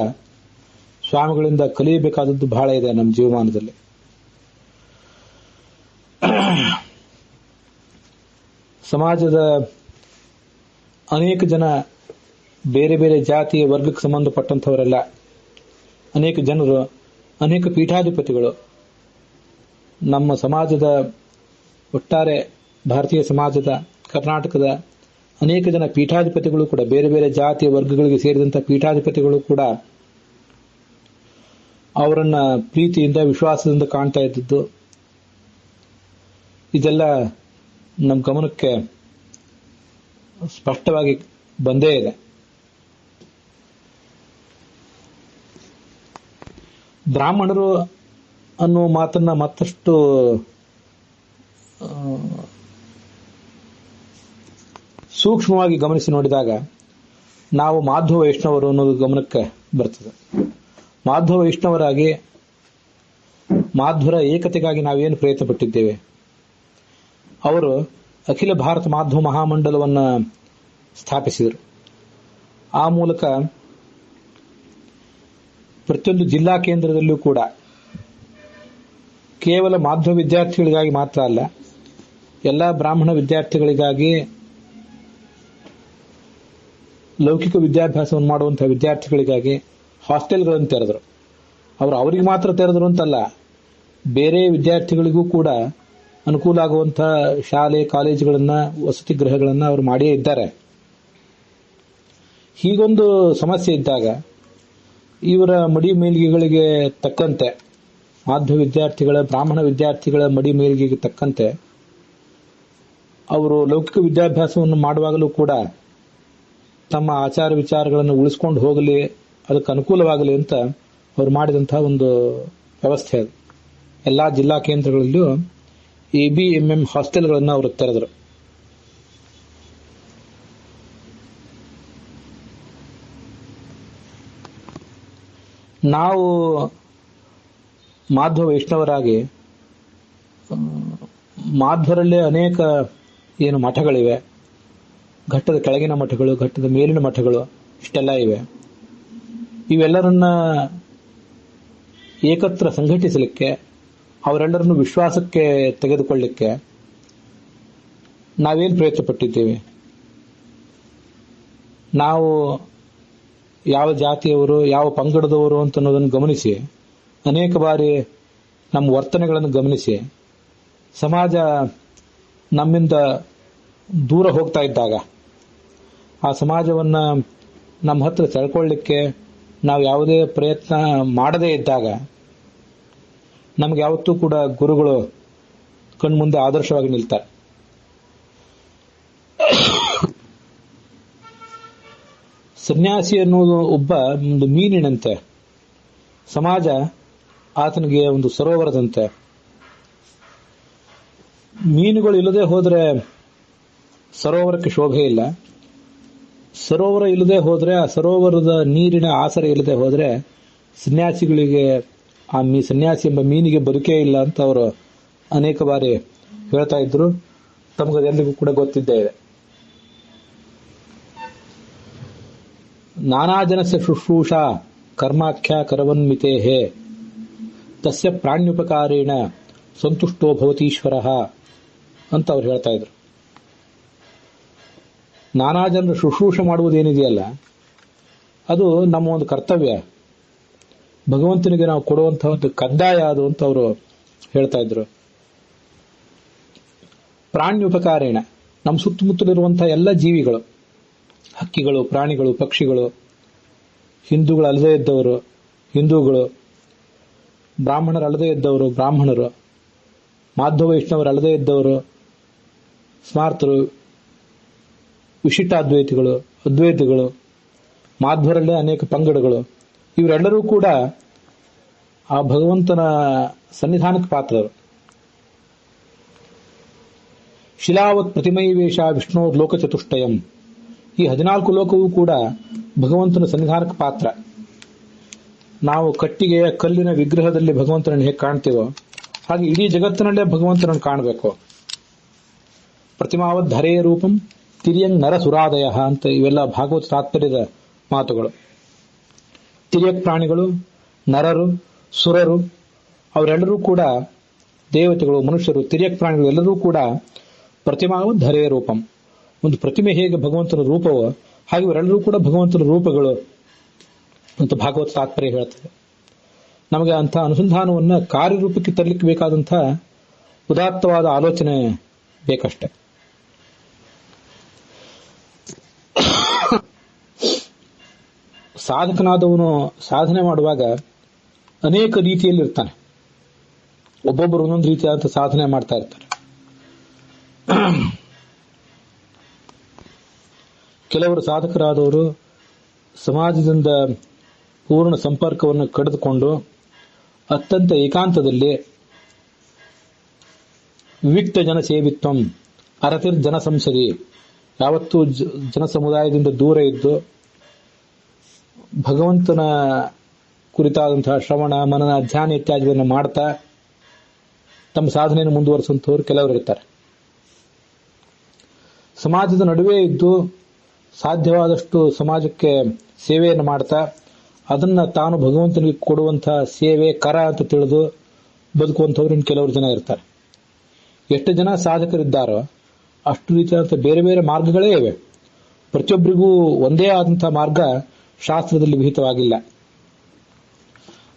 ಸ್ವಾಮಿಗಳಿಂದ ಕಲಿಯಬೇಕಾದದ್ದು ಬಹಳ ಇದೆ ನಮ್ಮ ಜೀವಮಾನದಲ್ಲಿ. ಸಮಾಜದ ಅನೇಕ ಜನ ಬೇರೆ ಬೇರೆ ಜಾತಿಯ ವರ್ಗಕ್ಕೆ ಸಂಬಂಧಪಟ್ಟಂಥವರೆಲ್ಲ, ಅನೇಕ ಜನರು, ಅನೇಕ ಪೀಠಾಧಿಪತಿಗಳು, ನಮ್ಮ ಸಮಾಜದ ಒಟ್ಟಾರೆ ಭಾರತೀಯ ಸಮಾಜದ, ಕರ್ನಾಟಕದ ಅನೇಕ ಜನ ಪೀಠಾಧಿಪತಿಗಳು ಕೂಡ, ಬೇರೆ ಬೇರೆ ಜಾತಿಯ ವರ್ಗಗಳಿಗೆ ಸೇರಿದಂಥ ಪೀಠಾಧಿಪತಿಗಳು ಕೂಡ ಅವರನ್ನ ಪ್ರೀತಿಯಿಂದ, ವಿಶ್ವಾಸದಿಂದ ಕಾಣ್ತಾ ಇದ್ದದ್ದು ಇದೆಲ್ಲ ನಮ್ಮ ಗಮನಕ್ಕೆ ಸ್ಪಷ್ಟವಾಗಿ ಬಂದೇ ಇದೆ. ಬ್ರಾಹ್ಮಣರು ಅನ್ನುವ ಮಾತನ್ನ ಮತ್ತಷ್ಟು ಸೂಕ್ಷ್ಮವಾಗಿ ಗಮನಿಸಿ ನೋಡಿದಾಗ ನಾವು ಮಾಧ್ವ ವೈಷ್ಣವರು ಅನ್ನೋದು ಗಮನಕ್ಕೆ ಬರ್ತದೆ. ಮಾಧ್ವ ವೈಷ್ಣವರಾಗಿ ಮಾಧ್ವರ ಏಕತೆಗಾಗಿ ನಾವೇನು ಪ್ರಯತ್ನ ಪಟ್ಟಿದ್ದೇವೆ. ಅವರು ಅಖಿಲ ಭಾರತ ಮಾಧ್ವ ಮಹಾಮಂಡಲವನ್ನು ಸ್ಥಾಪಿಸಿದರು. ಆ ಮೂಲಕ ಪ್ರತಿಯೊಂದು ಜಿಲ್ಲಾ ಕೇಂದ್ರದಲ್ಲೂ ಕೂಡ ಕೇವಲ ಮಾಧ್ವ ವಿದ್ಯಾರ್ಥಿಗಳಿಗಾಗಿ ಮಾತ್ರ ಅಲ್ಲ, ಎಲ್ಲ ಬ್ರಾಹ್ಮಣ ವಿದ್ಯಾರ್ಥಿಗಳಿಗಾಗಿ, ಲೌಕಿಕ ವಿದ್ಯಾಭ್ಯಾಸವನ್ನು ಮಾಡುವಂತಹ ವಿದ್ಯಾರ್ಥಿಗಳಿಗಾಗಿ ಹಾಸ್ಟೆಲ್ಗಳನ್ನು ತೆರೆದರು. ಅವರಿಗೆ ಮಾತ್ರ ತೆರೆದರು ಅಂತಲ್ಲ, ಬೇರೆ ವಿದ್ಯಾರ್ಥಿಗಳಿಗೂ ಕೂಡ ಅನುಕೂಲ ಆಗುವಂತಹ ಶಾಲೆ, ಕಾಲೇಜುಗಳನ್ನ, ವಸತಿ ಗೃಹಗಳನ್ನ ಅವರು ಮಾಡಿಯೇ ಇದ್ದಾರೆ. ಹೀಗೊಂದು ಸಮಸ್ಯೆ ಇದ್ದಾಗ ಇವರ ಮಡಿ ಮೇಲ್ಗೆಗಳಿಗೆ ತಕ್ಕಂತೆ, ಮಾಧ್ವ ವಿದ್ಯಾರ್ಥಿಗಳ, ಬ್ರಾಹ್ಮಣ ವಿದ್ಯಾರ್ಥಿಗಳ ಮಡಿ ಮೇಲ್ಗೆಗೆ ತಕ್ಕಂತೆ ಅವರು ಲೌಕಿಕ ವಿದ್ಯಾಭ್ಯಾಸವನ್ನು ಮಾಡುವಾಗಲೂ ಕೂಡ ತಮ್ಮ ಆಚಾರ ವಿಚಾರಗಳನ್ನು ಉಳಿಸ್ಕೊಂಡು ಹೋಗಲಿ, ಅದಕ್ಕೆ ಅನುಕೂಲವಾಗಲಿ ಅಂತ ಅವರು ಮಾಡಿದಂತಹ ಒಂದು ವ್ಯವಸ್ಥೆ ಅದು. ಎಲ್ಲಾ ಜಿಲ್ಲಾ ಕೇಂದ್ರಗಳಲ್ಲೂ ABMM ಹಾಸ್ಟೆಲ್ಗಳನ್ನು ಅವರು ತೆರೆದರು. ನಾವು ಮಾಧ್ವ ವೈಷ್ಣವರಾಗಿ ಮಾಧ್ವರಲ್ಲೇ ಅನೇಕ ಏನು ಮಠಗಳಿವೆ, ಘಟ್ಟದ ಕೆಳಗಿನ ಮಠಗಳು, ಘಟ್ಟದ ಮೇಲಿನ ಮಠಗಳು, ಇಷ್ಟೆಲ್ಲ ಇವೆ. ಇವೆಲ್ಲರನ್ನ ಏಕತ್ರ ಸಂಘಟಿಸಲಿಕ್ಕೆ, ಅವರೆಲ್ಲರನ್ನು ವಿಶ್ವಾಸಕ್ಕೆ ತೆಗೆದುಕೊಳ್ಳಲಿಕ್ಕೆ ನಾವೇನು ಪ್ರಯತ್ನ ಪಟ್ಟಿದ್ದೇವೆ. ನಾವು ಯಾವ ಜಾತಿಯವರು, ಯಾವ ಪಂಗಡದವರು ಅಂತ ಅನ್ನೋದನ್ನು ಗಮನಿಸಿ, ಅನೇಕ ಬಾರಿ ನಮ್ಮ ವರ್ತನೆಗಳನ್ನು ಗಮನಿಸಿ, ಸಮಾಜ ನಮ್ಮಿಂದ ದೂರ ಹೋಗ್ತಾ ಇದ್ದಾಗ, ಆ ಸಮಾಜವನ್ನ ನಮ್ಮ ಹತ್ರ ಸೆಳ್ಕೊಳ್ಳಿಕ್ಕೆ ನಾವು ಯಾವುದೇ ಪ್ರಯತ್ನ ಮಾಡದೇ ಇದ್ದಾಗ ನಮ್ಗೆ ಯಾವತ್ತೂ ಕೂಡ ಗುರುಗಳು ಕಣ್ಮುಂದೆ ಆದರ್ಶವಾಗಿ ನಿಲ್ತಾರೆ. ಸನ್ಯಾಸಿ ಅನ್ನೋದು ಒಬ್ಬ ಒಂದು ಮೀನಿನಂತೆ, ಸಮಾಜ ಆತನಿಗೆ ಒಂದು ಸರೋವರದಂತೆ. ಮೀನುಗಳು ಇಲ್ಲದೆ ಹೋದ್ರೆ ಸರೋವರಕ್ಕೆ ಶೋಭೆ ಇಲ್ಲ. ಸರೋವರ ಇಲ್ಲದೆ ಹೋದ್ರೆ, ಆ ಸರೋವರದ ನೀರಿನ ಆಸರೆ ಇಲ್ಲದೆ ಹೋದ್ರೆ ಸನ್ಯಾಸಿಗಳಿಗೆ, ಆ ಸನ್ಯಾಸಿ ಎಂಬ ಮೀನಿಗೆ ಬದುಕೇ ಇಲ್ಲ ಅಂತ ಅವರು ಅನೇಕ ಬಾರಿ ಹೇಳ್ತಾ ಇದ್ರು. ತಮಗದೆಲ್ಲರಿಗೂ ಕೂಡ ಗೊತ್ತಿದ್ದೇ ಇದೆ. ನಾನಾ ಜನಸ್ಯ ಶುಶ್ರೂಷಾ ಕರ್ಮಾಖ್ಯ ಕರವನ್ಮಿತೇಹೇ ತಸ್ಯ ಪ್ರಾಣ್ಯುಪಕಾರೇಣ ಸಂತುಷ್ಟೋ ಭವತೀಶ್ವರ ಅಂತ ಅವ್ರು ಹೇಳ್ತಾ ಇದ್ರು. ನಾನಾ ಜನರ ಶುಶ್ರೂಷೆ ಮಾಡುವುದೇನಿದೆಯಲ್ಲ, ಅದು ನಮ್ಮ ಒಂದು ಕರ್ತವ್ಯ, ಭಗವಂತನಿಗೆ ನಾವು ಕೊಡುವಂತಹ ಒಂದು ಕಡ್ಡಾಯ ಅದು ಅಂತ ಅವರು ಹೇಳ್ತಾ ಇದ್ರು. ಪ್ರಾಣ್ಯುಪಕಾರೇಣ, ನಮ್ಮ ಸುತ್ತಮುತ್ತಲಿರುವಂತಹ ಎಲ್ಲ ಜೀವಿಗಳು, ಹಕ್ಕಿಗಳು, ಪ್ರಾಣಿಗಳು, ಪಕ್ಷಿಗಳು, ಹಿಂದೂಗಳು ಅಲ್ಲದೇ ಇದ್ದವರು ಹಿಂದೂಗಳು, ಬ್ರಾಹ್ಮಣರು ಅಲ್ಲದೇ ಇದ್ದವರು ಬ್ರಾಹ್ಮಣರು, ಮಾಧ್ವ ವೈಷ್ಣವರು ಅಲ್ಲದೇ ಇದ್ದವರು ಸ್ಮಾರ್ತರು, ವಿಶಿಷ್ಟಾದ್ವೈತಿಗಳು, ಅದ್ವೈತಿಗಳು, ಮಾಧ್ವರಲ್ಲೇ ಅನೇಕ ಪಂಗಡಗಳು, ಇವರೆಲ್ಲರೂ ಕೂಡ ಆ ಭಗವಂತನ ಸನ್ನಿಧಾನಕ್ಕೆ ಪಾತ್ರರು. ಶಿಲಾವತ್ ಪ್ರತಿಮೈವೇಶ ವಿಷ್ಣು ಲೋಕಚತುಷ್ಟಯಂ, ಈ 14 ಲೋಕವೂ ಕೂಡ ಭಗವಂತನ ಸನ್ನಿಧಾನಕ್ಕೆ ಪಾತ್ರ. ನಾವು ಕಟ್ಟಿಗೆಯ ಕಲ್ಲಿನ ವಿಗ್ರಹದಲ್ಲಿ ಭಗವಂತನನ್ನು ಹೇಗೆ ಕಾಣ್ತೀವೋ ಹಾಗೆ ಇಡೀ ಜಗತ್ತಿನಲ್ಲೇ ಭಗವಂತನನ್ನು ಕಾಣಬೇಕು. ಪ್ರತಿಮಾವತ್ ಧರೆಯ ರೂಪಂ ತಿರ್ಯಂಗ್ ನರ ಸುರಾದಯ ಅಂತ ಇವೆಲ್ಲ ಭಾಗವತ ತಾತ್ಪರ್ಯದ ಮಾತುಗಳು. ತಿರ್ಯಕ್ ಪ್ರಾಣಿಗಳು, ನರರು, ಸುರರು ಅವರೆಲ್ಲರೂ ಕೂಡ ದೇವತೆಗಳು, ಮನುಷ್ಯರು, ತಿರ್ಯಕ್ ಪ್ರಾಣಿಗಳು ಎಲ್ಲರೂ ಕೂಡ ಪ್ರತಿಮಾವತ್ ಧರೆಯ ರೂಪಂ, ಒಂದು ಪ್ರತಿಮೆ ಹೇಗೆ ಭಗವಂತನ ರೂಪವೋ ಹಾಗೆ ಇವರೆಲ್ಲರೂ ಕೂಡ ಭಗವಂತನ ರೂಪಗಳು ಅಂತ ಭಾಗವತ ತಾತ್ಪರ್ಯ ಹೇಳ್ತದೆ. ನಮಗೆ ಅಂಥ ಅನುಸಂಧಾನವನ್ನ ಕಾರ್ಯರೂಪಕ್ಕೆ ತರಲಿಕ್ಕೆ ಬೇಕಾದಂಥ ಉದಾತ್ತವಾದ ಆಲೋಚನೆ ಬೇಕಷ್ಟೆ. ಸಾಧಕನಾದವನು ಸಾಧನೆ ಮಾಡುವಾಗ ಅನೇಕ ರೀತಿಯಲ್ಲಿ ಇರ್ತಾನೆ. ಒಬ್ಬೊಬ್ಬರು ಒಂದೊಂದು ರೀತಿಯಾದಂಥ ಸಾಧನೆ ಮಾಡ್ತಾ ಇರ್ತಾರೆ. ಕೆಲವರು ಸಾಧಕರಾದವರು ಸಮಾಜದಿಂದ ಪೂರ್ಣ ಸಂಪರ್ಕವನ್ನು ಕಡಿದುಕೊಂಡು ಅತ್ಯಂತ ಏಕಾಂತದಲ್ಲಿ ವಿವಿಕ್ತ ಜನ ಸೇವಿತ್ವಂ ಅರತಿರ್ ಜನ ಸಂಸದಿ, ಯಾವತ್ತೂ ಜನ ಸಮುದಾಯದಿಂದ ದೂರ ಇದ್ದು ಭಗವಂತನ ಕುರಿತಾದಂತಹ ಶ್ರವಣ, ಮನನ, ಧ್ಯಾನ ಇತ್ಯಾದಿಗಳನ್ನು ಮಾಡ್ತಾ ತಮ್ಮ ಸಾಧನೆಯನ್ನು ಮುಂದುವರಿಸುವಂತವರು ಕೆಲವರು ಇರ್ತಾರೆ. ಸಮಾಜದ ನಡುವೆ ಇದ್ದು ಸಾಧ್ಯವಾದಷ್ಟು ಸಮಾಜಕ್ಕೆ ಸೇವೆಯನ್ನು ಮಾಡ್ತಾ ಅದನ್ನ ತಾನು ಭಗವಂತನಿಗೆ ಕೊಡುವಂತಹ ಸೇವೆ ಕರ ಅಂತ ತಿಳಿದು ಬದುಕುವಂಥವ್ರು ಇನ್ನು ಕೆಲವರು ಜನ ಇರ್ತಾರೆ. ಎಷ್ಟು ಜನ ಸಾಧಕರಿದ್ದಾರೋ ಅಷ್ಟು ರೀತಿಯಾದಂಥ ಬೇರೆ ಬೇರೆ ಮಾರ್ಗಗಳೇ ಇವೆ. ಪ್ರತಿಯೊಬ್ಬರಿಗೂ ಒಂದೇ ಆದಂತಹ ಮಾರ್ಗ ಶಾಸ್ತ್ರದಲ್ಲಿ ವಿಹಿತವಾಗಿಲ್ಲ.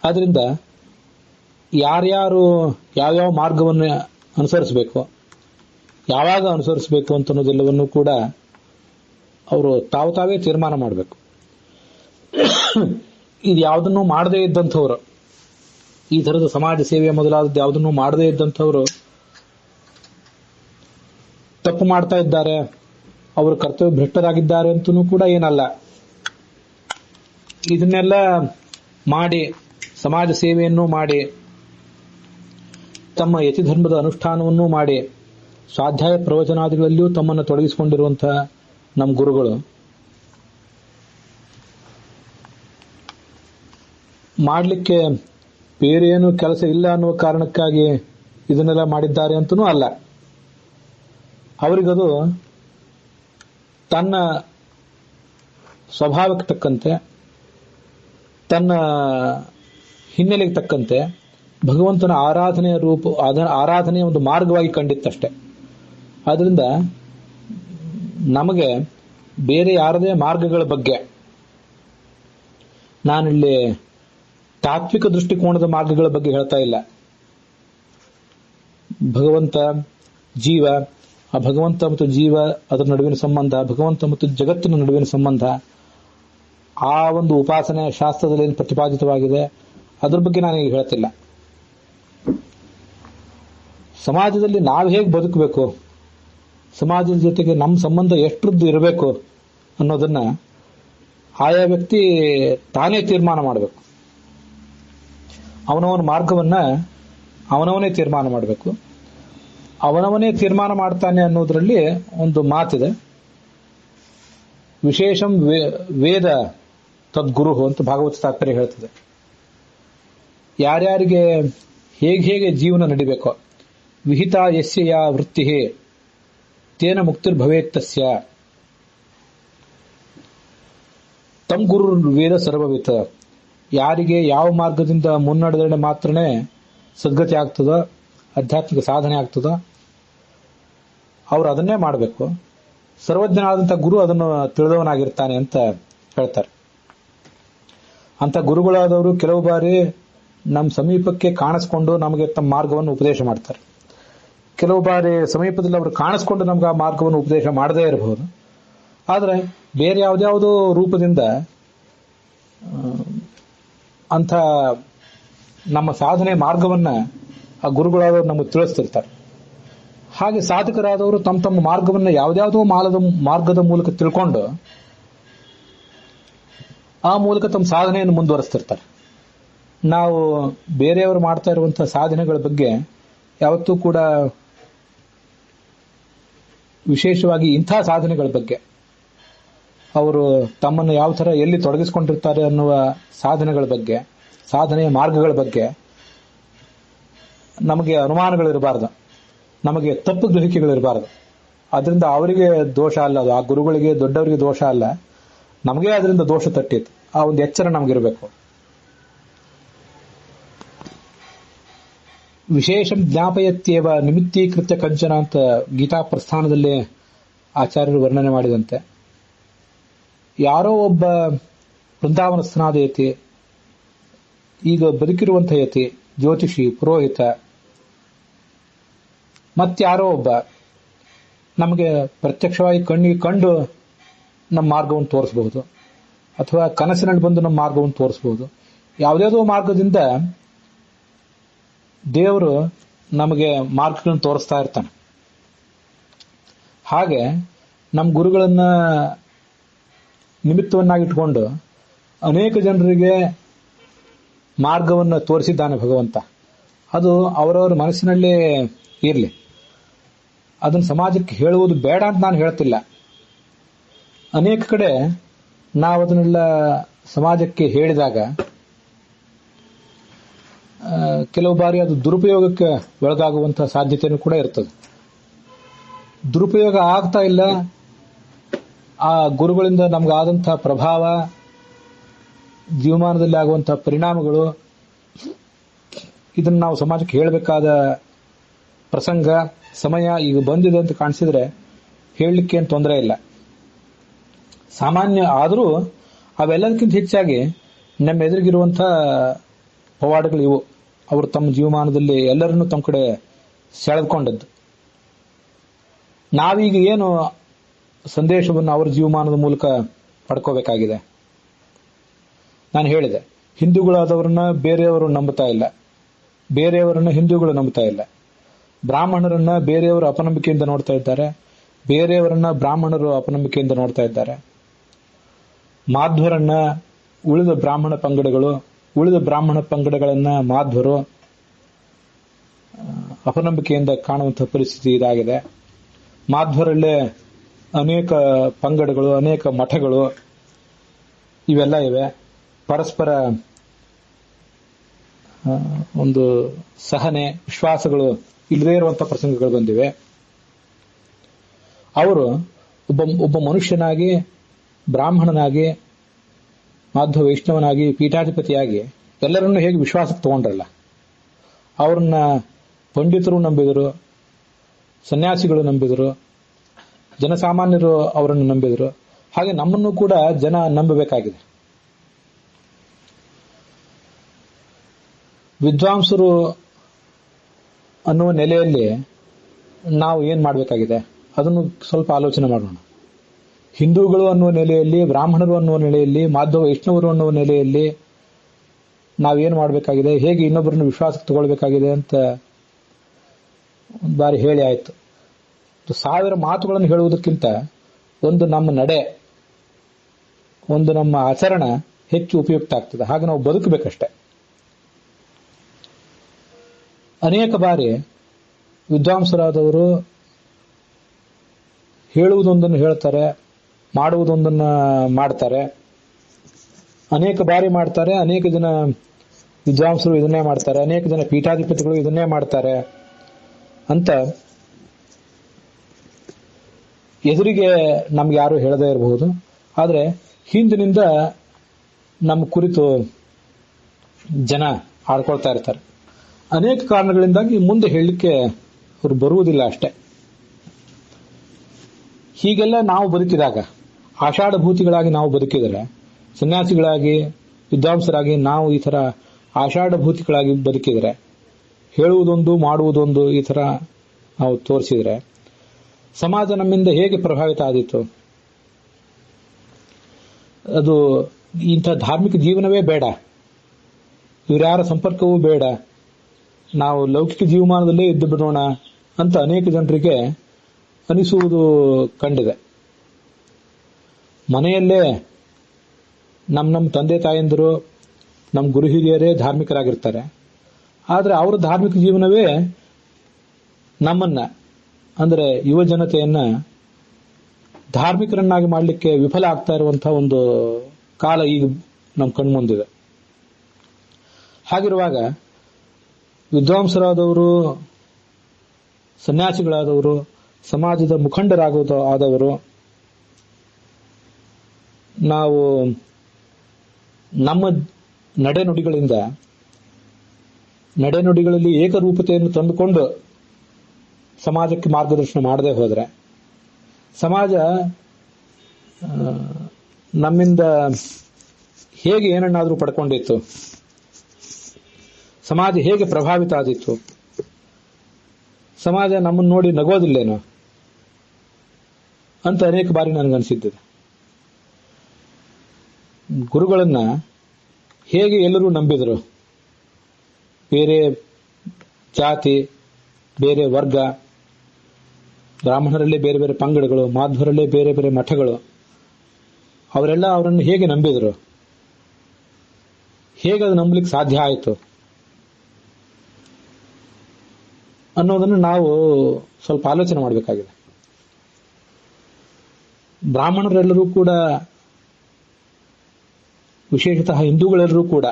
ಆದ್ರಿಂದ ಯಾರ್ಯಾರು ಯಾವ್ಯಾವ ಮಾರ್ಗವನ್ನು ಅನುಸರಿಸಬೇಕು, ಯಾವಾಗ ಅನುಸರಿಸಬೇಕು ಅಂತ ಅನ್ನೋದೆಲ್ಲವನ್ನೂ ಕೂಡ ಅವರು ತಾವೇ ತೀರ್ಮಾನ ಮಾಡಬೇಕು. ಇದು ಯಾವುದನ್ನು ಮಾಡದೇ ಇದ್ದಂಥವ್ರು, ಈ ತರದ ಸಮಾಜ ಸೇವೆ ಮೊದಲಾದದ್ದು ಯಾವುದನ್ನು ಮಾಡದೇ ಇದ್ದಂಥವ್ರು ತಪ್ಪು ಮಾಡ್ತಾ ಇದ್ದಾರೆ, ಅವರು ಕರ್ತವ್ಯ ಭ್ರಷ್ಟರಾಗಿದ್ದಾರೆ ಅಂತನೂ ಕೂಡ ಏನಲ್ಲ. ಇದನ್ನೆಲ್ಲ ಮಾಡಿ ಸಮಾಜ ಸೇವೆಯನ್ನು ಮಾಡಿ ತಮ್ಮ ಯತಿಧರ್ಮದ ಅನುಷ್ಠಾನವನ್ನೂ ಮಾಡಿ ಸ್ವಾಧ್ಯಾಯ ಪ್ರವಚನಾದಿಗಳಲ್ಲಿಯೂ ತಮ್ಮನ್ನು ತೊಡಗಿಸಿಕೊಂಡಿರುವಂತಹ ನಮ್ಮ ಗುರುಗಳು ಮಾಡಲಿಕ್ಕೆ ಬೇರೆ ಏನು ಕೆಲಸ ಇಲ್ಲ ಅನ್ನುವ ಕಾರಣಕ್ಕಾಗಿ ಇದನ್ನೆಲ್ಲ ಮಾಡಿದ್ದಾರೆ ಅಂತನೂ ಅಲ್ಲ. ಅವರಿಗದು ತನ್ನ ಸ್ವಭಾವಕ್ಕೆ ತಕ್ಕಂತೆ, ತನ್ನ ಹಿನ್ನೆಲೆಗೆ ತಕ್ಕಂತೆ ಭಗವಂತನ ಆರಾಧನೆಯ ಆರಾಧನೆಯ ಒಂದು ಮಾರ್ಗವಾಗಿ ಕಂಡಿತ್ತಷ್ಟೆ. ಆದ್ರಿಂದ ನಮಗೆ ಬೇರೆ ಯಾರದೇ ಮಾರ್ಗಗಳ ಬಗ್ಗೆ, ನಾನಿಲ್ಲಿ ತಾತ್ವಿಕ ದೃಷ್ಟಿಕೋನದ ಮಾರ್ಗಗಳ ಬಗ್ಗೆ ಹೇಳ್ತಾ ಇಲ್ಲ. ಭಗವಂತ, ಜೀವ, ಆ ಭಗವಂತ ಮತ್ತು ಜೀವ ಅದರ ನಡುವಿನ ಸಂಬಂಧ, ಭಗವಂತ ಮತ್ತು ಜಗತ್ತಿನ ನಡುವಿನ ಸಂಬಂಧ, ಆ ಒಂದು ಉಪಾಸನೆ ಶಾಸ್ತ್ರದಲ್ಲಿ ಏನು ಪ್ರತಿಪಾದಿತವಾಗಿದೆ ಅದ್ರ ಬಗ್ಗೆ ನಾನು ಈಗ ಹೇಳ್ತಿಲ್ಲ. ಸಮಾಜದಲ್ಲಿ ನಾವು ಹೇಗೆ ಬದುಕಬೇಕು, ಸಮಾಜದ ಜೊತೆಗೆ ನಮ್ಮ ಸಂಬಂಧ ಎಷ್ಟರದ್ದು ಇರಬೇಕು ಅನ್ನೋದನ್ನ ಆಯಾ ವ್ಯಕ್ತಿ ತಾನೇ ತೀರ್ಮಾನ ಮಾಡಬೇಕು. ಅವನವನ ಮಾರ್ಗವನ್ನ ಅವನವನೇ ತೀರ್ಮಾನ ಮಾಡಬೇಕು. ಅವನವನೇ ತೀರ್ಮಾನ ಮಾಡ್ತಾನೆ ಅನ್ನೋದ್ರಲ್ಲಿ ಒಂದು ಮಾತಿದೆ, ವಿಶೇಷಂ ವೇದ ತದ್ಗುರು ಅಂತ ಭಾಗವತ ತಾತ್ಪರ್ಯ ಹೇಳ್ತದೆ. ಯಾರ್ಯಾರಿಗೆ ಹೇಗೆ ಜೀವನ ನಡಿಬೇಕೋ, ವಿಹಿತ ಯಸ್ಯ ಯಾ ವೃತ್ತಿ ತೇನ ಮುಕ್ತಿರ್ಭವೇತ್ ತಸ್ಯ ತಮ್ ಗುರು ವೇದ ಸರ್ವವಿತ್. ಯಾರಿಗೆ ಯಾವ ಮಾರ್ಗದಿಂದ ಮುನ್ನಡೆದರೆ ಮಾತ್ರನೇ ಸದ್ಗತಿ ಆಗ್ತದೋ, ಆಧ್ಯಾತ್ಮಿಕ ಸಾಧನೆ ಆಗ್ತದೋ, ಅವ್ರು ಅದನ್ನೇ ಮಾಡಬೇಕು. ಸರ್ವಜ್ಞನಾದಂಥ ಗುರು ಅದನ್ನು ತಿಳಿದವನಾಗಿರ್ತಾನೆ ಅಂತ ಹೇಳ್ತಾರೆ. ಅಂತ ಗುರುಗಳಾದವರು ಕೆಲವು ಬಾರಿ ನಮ್ಮ ಸಮೀಪಕ್ಕೆ ಕಾಣಿಸ್ಕೊಂಡು ನಮಗೆ ತಮ್ಮ ಮಾರ್ಗವನ್ನು ಉಪದೇಶ ಮಾಡ್ತಾರೆ. ಕೆಲವು ಬಾರಿ ಸಮೀಪದಲ್ಲಿ ಅವರು ಕಾಣಿಸ್ಕೊಂಡು ನಮ್ಗೆ ಆ ಮಾರ್ಗವನ್ನು ಉಪದೇಶ ಮಾಡದೇ ಇರಬಹುದು. ಆದರೆ ಬೇರೆ ಯಾವುದ್ಯಾವುದೋ ರೂಪದಿಂದ ಅಂಥ ನಮ್ಮ ಸಾಧನೆ ಮಾರ್ಗವನ್ನ ಆ ಗುರುಗಳಾದವರು ನಮಗೆ ತಿಳಿಸ್ತಿರ್ತಾರೆ. ಹಾಗೆ ಸಾಧಕರಾದವರು ತಮ್ಮ ತಮ್ಮ ಮಾರ್ಗವನ್ನ ಯಾವುದ್ಯಾವುದೋ ಮಾರ್ಗದ ಮೂಲಕ ತಿಳ್ಕೊಂಡು ಆ ಮೂಲಕ ತಮ್ಮ ಸಾಧನೆಯನ್ನು ಮುಂದುವರಿಸ್ತಿರ್ತಾರೆ. ನಾವು ಬೇರೆಯವರು ಮಾಡ್ತಾ ಇರುವಂತಹ ಸಾಧನೆಗಳ ಬಗ್ಗೆ ಯಾವತ್ತೂ ಕೂಡ, ವಿಶೇಷವಾಗಿ ಇಂಥ ಸಾಧನೆಗಳ ಬಗ್ಗೆ, ಅವರು ತಮ್ಮನ್ನು ಯಾವ ಥರ ಎಲ್ಲಿ ತೊಡಗಿಸಿಕೊಂಡಿರ್ತಾರೆ ಅನ್ನುವ ಸಾಧನೆಗಳ ಬಗ್ಗೆ, ಸಾಧನೆಯ ಮಾರ್ಗಗಳ ಬಗ್ಗೆ ನಮಗೆ ಅನುಮಾನಗಳಿರಬಾರ್ದು, ನಮಗೆ ತಪ್ಪು ಗ್ರಹಿಕೆಗಳಿರಬಾರ್ದು. ಅದರಿಂದ ಅವರಿಗೆ ದೋಷ ಅಲ್ಲ, ಅದು ಆ ಗುರುಗಳಿಗೆ ದೊಡ್ಡವರಿಗೆ ದೋಷ ಅಲ್ಲ, ನಮಗೆ ಅದರಿಂದ ದೋಷ ತಟ್ಟಿತ್ತು. ಆ ಒಂದು ಎಚ್ಚರ ನಮಗಿರಬೇಕು. ವಿಶೇಷ ಜ್ಞಾಪಯತ್ಯೇವ ನಿಮಿತ್ತೀಕೃತ್ಯ ಕಂಚನ ಅಂತ ಗೀತಾ ಪ್ರಸ್ಥಾನದಲ್ಲಿ ಆಚಾರ್ಯರು ವರ್ಣನೆ ಮಾಡಿದಂತೆ, ಯಾರೋ ಒಬ್ಬ ವೃಂದಾವನಸ್ಥನಾದ ಯತಿ, ಈಗ ಬದುಕಿರುವಂಥ ಯತಿ, ಜ್ಯೋತಿಷಿ, ಪುರೋಹಿತ, ಮತ್ತಾರೋ ಒಬ್ಬ ನಮಗೆ ಪ್ರತ್ಯಕ್ಷವಾಗಿ ಕಣ್ಣಿಗೆ ಕಂಡು ನಮ್ಮ ಮಾರ್ಗವನ್ನು ತೋರಿಸಬಹುದು, ಅಥವಾ ಕನಸಿನಲ್ಲಿ ಬಂದು ನಮ್ಮ ಮಾರ್ಗವನ್ನು ತೋರಿಸಬಹುದು. ಯಾವುದ್ಯಾವುದೋ ಮಾರ್ಗದಿಂದ ದೇವರು ನಮಗೆ ಮಾರ್ಗಗಳನ್ನು ತೋರಿಸ್ತಾ ಇರ್ತಾನೆ. ಹಾಗೆ ನಮ್ಮ ಗುರುಗಳನ್ನ ನಿಮಿತ್ತವನ್ನಾಗಿಟ್ಕೊಂಡು ಅನೇಕ ಜನರಿಗೆ ಮಾರ್ಗವನ್ನು ತೋರಿಸಿದ್ದಾನೆ ಭಗವಂತ. ಅದು ಅವರವರ ಮನಸ್ಸಿನಲ್ಲೇ ಇರಲಿ, ಅದನ್ನು ಸಮಾಜಕ್ಕೆ ಹೇಳುವುದು ಬೇಡ ಅಂತ ನಾನು ಹೇಳ್ತಿಲ್ಲ. ಅನೇಕ ಕಡೆ ನಾವು ಅದನ್ನೆಲ್ಲ ಸಮಾಜಕ್ಕೆ ಹೇಳಿದಾಗ ಕೆಲವು ಬಾರಿ ಅದು ದುರುಪಯೋಗಕ್ಕೆ ಒಳಗಾಗುವಂತಹ ಸಾಧ್ಯತೆಯೂ ಕೂಡ ಇರ್ತದೆ. ದುರುಪಯೋಗ ಆಗ್ತಾ ಇಲ್ಲ, ಆ ಗುರುಗಳಿಂದ ನಮಗಾದಂತಹ ಪ್ರಭಾವ, ಜೀವಮಾನದಲ್ಲಿ ಆಗುವಂತಹ ಪರಿಣಾಮಗಳು, ಇದನ್ನು ನಾವು ಸಮಾಜಕ್ಕೆ ಹೇಳಬೇಕಾದ ಪ್ರಸಂಗ, ಸಮಯ ಈಗ ಬಂದಿದೆ ಅಂತ ಕಾಣಿಸಿದ್ರೆ ಹೇಳಲಿಕ್ಕೆ ಏನು ತೊಂದರೆ ಇಲ್ಲ. ಸಾಮಾನ್ಯ ಆದರೂ ಅವೆಲ್ಲದಕ್ಕಿಂತ ಹೆಚ್ಚಾಗಿ ನಮ್ಮ ಎದುರಿಗಿರುವಂಥ ಪವಾಡಗಳು ಇವು. ಅವರು ತಮ್ಮ ಜೀವಮಾನದಲ್ಲಿ ಎಲ್ಲರನ್ನೂ ತಮ್ಮ ಕಡೆ ಸೆಳೆದುಕೊಂಡದ್ದು. ನಾವೀಗ ಏನು ಸಂದೇಶವನ್ನು ಅವರ ಜೀವಮಾನದ ಮೂಲಕ ಪಡ್ಕೋಬೇಕಾಗಿದೆ? ನಾನು ಹೇಳಿದೆ, ಹಿಂದೂಗಳಾದವರನ್ನ ಬೇರೆಯವರು ನಂಬುತ್ತಾ ಇಲ್ಲ, ಬೇರೆಯವರನ್ನ ಹಿಂದೂಗಳು ನಂಬುತ್ತಾ ಇಲ್ಲ. ಬ್ರಾಹ್ಮಣರನ್ನ ಬೇರೆಯವರು ಅಪನಂಬಿಕೆಯಿಂದ ನೋಡ್ತಾ ಇದ್ದಾರೆ, ಬೇರೆಯವರನ್ನ ಬ್ರಾಹ್ಮಣರು ಅಪನಂಬಿಕೆಯಿಂದ ನೋಡ್ತಾ ಇದ್ದಾರೆ. ಮಾಧ್ವರನ್ನ ಉಳಿದ ಬ್ರಾಹ್ಮಣ ಪಂಗಡಗಳು, ಉಳಿದ ಬ್ರಾಹ್ಮಣ ಪಂಗಡಗಳನ್ನ ಮಾಧ್ವರು ಅಪನಂಬಿಕೆಯಿಂದ ಕಾಣುವಂತಹ ಪರಿಸ್ಥಿತಿ ಇದಾಗಿದೆ. ಮಾಧ್ವರಲ್ಲೇ ಅನೇಕ ಪಂಗಡಗಳು, ಅನೇಕ ಮಠಗಳು ಇವೆಲ್ಲ ಇವೆ. ಪರಸ್ಪರ ಒಂದು ಸಹನೆ, ವಿಶ್ವಾಸಗಳು ಇಲ್ಲದೇ ಇರುವಂತಹ ಪ್ರಸಂಗಗಳು ಬಂದಿವೆ. ಅವರು ಒಬ್ಬ ಮನುಷ್ಯನಾಗಿ, ಬ್ರಾಹ್ಮಣನಾಗಿ, ಮಾಧ್ವ ವೈಷ್ಣವನಾಗಿ, ಪೀಠಾಧಿಪತಿಯಾಗಿ ಎಲ್ಲರನ್ನೂ ಹೇಗೆ ವಿಶ್ವಾಸಕ್ಕೆ ತಗೊಂಡ್ರಲ್ಲ, ಅವ್ರನ್ನ ಪಂಡಿತರು ನಂಬಿದರು, ಸನ್ಯಾಸಿಗಳು ನಂಬಿದರು, ಜನಸಾಮಾನ್ಯರು ಅವರನ್ನು ನಂಬಿದರು. ಹಾಗೆ ನಮ್ಮನ್ನು ಕೂಡ ಜನ ನಂಬಬೇಕಾಗಿದೆ. ವಿದ್ವಾಂಸರು ಅನ್ನುವ ನೆಲೆಯಲ್ಲಿ ನಾವು ಏನ್ ಮಾಡಬೇಕಾಗಿದೆ? ಅದನ್ನು ಸ್ವಲ್ಪ ಆಲೋಚನೆ ಮಾಡೋಣ. ಹಿಂದೂಗಳು ಅನ್ನುವ ನೆಲೆಯಲ್ಲಿ, ಬ್ರಾಹ್ಮಣರು ಅನ್ನುವ ನೆಲೆಯಲ್ಲಿ, ಮಾಧವ ವೈಷ್ಣವರು ಅನ್ನುವ ನೆಲೆಯಲ್ಲಿ ನಾವೇನು ಮಾಡಬೇಕಾಗಿದೆ, ಹೇಗೆ ಇನ್ನೊಬ್ಬರನ್ನು ವಿಶ್ವಾಸಕ್ಕೆ ತಗೊಳ್ಬೇಕಾಗಿದೆ ಅಂತ ಒಂದು ಬಾರಿ ಹೇಳಿ ಆಯ್ತು. 1000 ಮಾತುಗಳನ್ನು ಹೇಳುವುದಕ್ಕಿಂತ ಒಂದು ನಮ್ಮ ನಡೆ, ಒಂದು ನಮ್ಮ ಆಚರಣ ಹೆಚ್ಚು ಉಪಯುಕ್ತ ಆಗ್ತದೆ. ಹಾಗೆ ನಾವು ಬದುಕಬೇಕಷ್ಟೆ. ಅನೇಕ ಬಾರಿ ವಿದ್ವಾಂಸರಾದವರು ಹೇಳುವುದೊಂದನ್ನು ಹೇಳ್ತಾರೆ, ಮಾಡುವುದೊಂದನ್ನು ಮಾಡ್ತಾರೆ. ಅನೇಕ ಬಾರಿ ಮಾಡ್ತಾರೆ. ಅನೇಕ ಜನ ವಿದ್ವಾಂಸರು ಇದನ್ನೇ ಮಾಡ್ತಾರೆ, ಅನೇಕ ಜನ ಪೀಠಾಧಿಪತಿಗಳು ಇದನ್ನೇ ಮಾಡ್ತಾರೆ ಅಂತ ಎದುರಿಗೆ ನಮ್ಗೆ ಯಾರು ಹೇಳದೇ ಇರಬಹುದು. ಆದರೆ ಹಿಂದಿನಿಂದ ನಮ್ಮ ಕುರಿತು ಜನ ಆಡ್ಕೊಳ್ತಾ ಇರ್ತಾರೆ. ಅನೇಕ ಕಾರಣಗಳಿಂದಾಗಿ ಮುಂದೆ ಹೇಳಲಿಕ್ಕೆ ಅವರು ಬರುವುದಿಲ್ಲ ಅಷ್ಟೇ. ಹೀಗೆಲ್ಲ ನಾವು ಬದುಕಿದಾಗ, ಆಷಾಢಭೂತಿಗಳಾಗಿ ನಾವು ಬದುಕಿದರೆ, ಸನ್ಯಾಸಿಗಳಾಗಿ ವಿದ್ವಾಂಸರಾಗಿ ನಾವು ಈ ಥರ ಆಷಾಢಭೂತಿಗಳಾಗಿ ಬದುಕಿದರೆ, ಹೇಳುವುದೊಂದು ಮಾಡುವುದೊಂದು ಈ ಥರ ನಾವು ತೋರಿಸಿದರೆ ಸಮಾಜ ನಮ್ಮಿಂದ ಹೇಗೆ ಪ್ರಭಾವಿತ ಆದೀತು? ಅದು ಇಂಥ ಧಾರ್ಮಿಕ ಜೀವನವೇ ಬೇಡ, ಇವರ್ಯಾರ ಸಂಪರ್ಕವೂ ಬೇಡ, ನಾವು ಲೌಕಿಕ ಜೀವಮಾನದಲ್ಲೇ ಇದ್ದು ಬಿಡೋಣ ಅಂತ ಅನೇಕ ಜನರಿಗೆ ಅನಿಸುವುದು ಕಂಡಿದೆ. ಮನೆಯಲ್ಲೇ ನಮ್ಮ ತಂದೆ ತಾಯಂದಿರು, ನಮ್ಮ ಗುರು ಹಿರಿಯರೇ ಧಾರ್ಮಿಕರಾಗಿರ್ತಾರೆ. ಆದರೆ ಅವರ ಧಾರ್ಮಿಕ ಜೀವನವೇ ನಮ್ಮನ್ನ, ಅಂದರೆ ಯುವ ಜನತೆಯನ್ನ ಧಾರ್ಮಿಕರನ್ನಾಗಿ ಮಾಡಲಿಕ್ಕೆ ವಿಫಲ ಆಗ್ತಾ ಇರುವಂತಹ ಒಂದು ಕಾಲ ಈಗ ನಮ್ಮ ಕಣ್ಮುಂದಿದೆ. ಹಾಗಿರುವಾಗ ವಿದ್ವಾಂಸರಾದವರು, ಸನ್ಯಾಸಿಗಳಾದವರು, ಸಮಾಜದ ಮುಖಂಡರಾದವರು ನಾವು ನಮ್ಮ ನಡೆನುಡಿಗಳಲ್ಲಿ ಏಕರೂಪತೆಯನ್ನು ತಂದುಕೊಂಡು ಸಮಾಜಕ್ಕೆ ಮಾರ್ಗದರ್ಶನ ಮಾಡದೆ ಹೋದರೆ ಸಮಾಜ ನಮ್ಮಿಂದ ಹೇಗೆ ಏನನ್ನಾದರೂ ಪಡ್ಕೊಂಡಿತ್ತು, ಸಮಾಜ ಹೇಗೆ ಪ್ರಭಾವಿತ ಆದಿತ್ತು, ಸಮಾಜ ನಮ್ಮನ್ನು ನೋಡಿ ನಗೋದಿಲ್ಲೇನೋ ಅಂತ ಅನೇಕ ಬಾರಿ ನನಗನ್ಸಿದ್ದಿದೆ. ಗುರುಗಳನ್ನ ಹೇಗೆ ಎಲ್ಲರೂ ನಂಬಿದರು, ಬೇರೆ ಜಾತಿ, ಬೇರೆ ವರ್ಗ, ಬ್ರಾಹ್ಮಣರಲ್ಲೇ ಬೇರೆ ಬೇರೆ ಪಂಗಡಗಳು, ಮಾಧ್ವರಲ್ಲೇ ಬೇರೆ ಬೇರೆ ಮಠಗಳು, ಅವರೆಲ್ಲ ಅವರನ್ನು ಹೇಗೆ ನಂಬಿದರು, ಹೇಗೆ ಅದು ನಂಬಲಿಕ್ಕೆ ಸಾಧ್ಯ ಆಯಿತು ಅನ್ನೋದನ್ನು ನಾವು ಸ್ವಲ್ಪ ಆಲೋಚನೆ ಮಾಡಬೇಕಾಗಿದೆ. ಬ್ರಾಹ್ಮಣರೆಲ್ಲರೂ ಕೂಡ, ವಿಶೇಷತಃ ಹಿಂದೂಗಳೆಲ್ಲರೂ ಕೂಡ,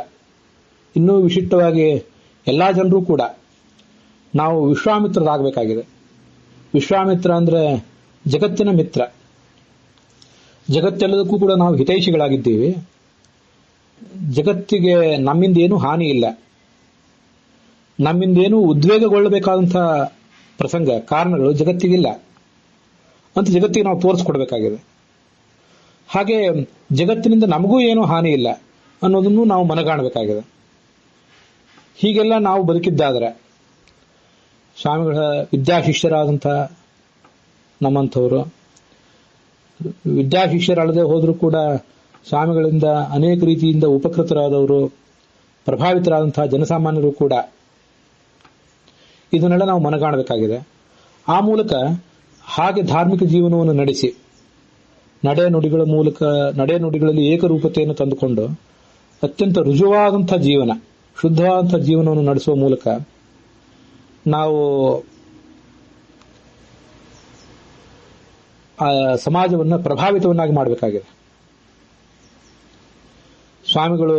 ಇನ್ನೂ ವಿಶಿಷ್ಟವಾಗಿ ಎಲ್ಲಾ ಜನರು ಕೂಡ ನಾವು ವಿಶ್ವಾಮಿತ್ರರಾಗಬೇಕಾಗಿದೆ. ವಿಶ್ವಾಮಿತ್ರ ಅಂದ್ರೆ ಜಗತ್ತಿನ ಮಿತ್ರ. ಜಗತ್ತೆಲ್ಲದಕ್ಕೂ ಕೂಡ ನಾವು ಹಿತೈಷಿಗಳಾಗಿದ್ದೀವಿ. ಜಗತ್ತಿಗೆ ನಮ್ಮಿಂದೇನೂ ಹಾನಿ ಇಲ್ಲ, ನಮ್ಮಿಂದೇನೂ ಉದ್ವೇಗಗೊಳ್ಳಬೇಕಾದಂತಹ ಪ್ರಸಂಗ, ಕಾರಣಗಳು ಜಗತ್ತಿಗಿಲ್ಲ ಅಂತ ಜಗತ್ತಿಗೆ ನಾವು ತೋರಿಸ್ಕೊಡ್ಬೇಕಾಗಿದೆ. ಹಾಗೆ ಜಗತ್ತಿನಿಂದ ನಮಗೂ ಏನೂ ಹಾನಿ ಇಲ್ಲ ಅನ್ನೋದನ್ನು ನಾವು ಮನಗಾಣಬೇಕಾಗಿದೆ. ಹೀಗೆಲ್ಲ ನಾವು ಬದುಕಿದ್ದಾದರೆ ಸ್ವಾಮಿಗಳ ವಿದ್ಯಾಶಿಷ್ಯರಾದಂಥ ನಮ್ಮಂಥವರು, ವಿದ್ಯಾಶಿಷ್ಯರಲ್ಲದೆ ಹೋದರೂ ಕೂಡ ಸ್ವಾಮಿಗಳಿಂದ ಅನೇಕ ರೀತಿಯಿಂದ ಉಪಕೃತರಾದವರು, ಪ್ರಭಾವಿತರಾದಂತಹ ಜನಸಾಮಾನ್ಯರು ಕೂಡ ಇದನ್ನೆಲ್ಲ ನಾವು ಮನಗಾಣಬೇಕಾಗಿದೆ. ಆ ಮೂಲಕ ಹಾಗೆ ಧಾರ್ಮಿಕ ಜೀವನವನ್ನು ನಡೆಸಿ, ನಡೆನುಡಿಗಳಲ್ಲಿ ಏಕರೂಪತೆಯನ್ನು ತಂದುಕೊಂಡು ಅತ್ಯಂತ ರುಜುವಾದಂಥ ಜೀವನ, ಶುದ್ಧವಾದಂಥ ಜೀವನವನ್ನು ನಡೆಸುವ ಮೂಲಕ ನಾವು ಆ ಸಮಾಜವನ್ನು ಪ್ರಭಾವಿತವನ್ನಾಗಿ ಮಾಡಬೇಕಾಗಿದೆ. ಸ್ವಾಮಿಗಳು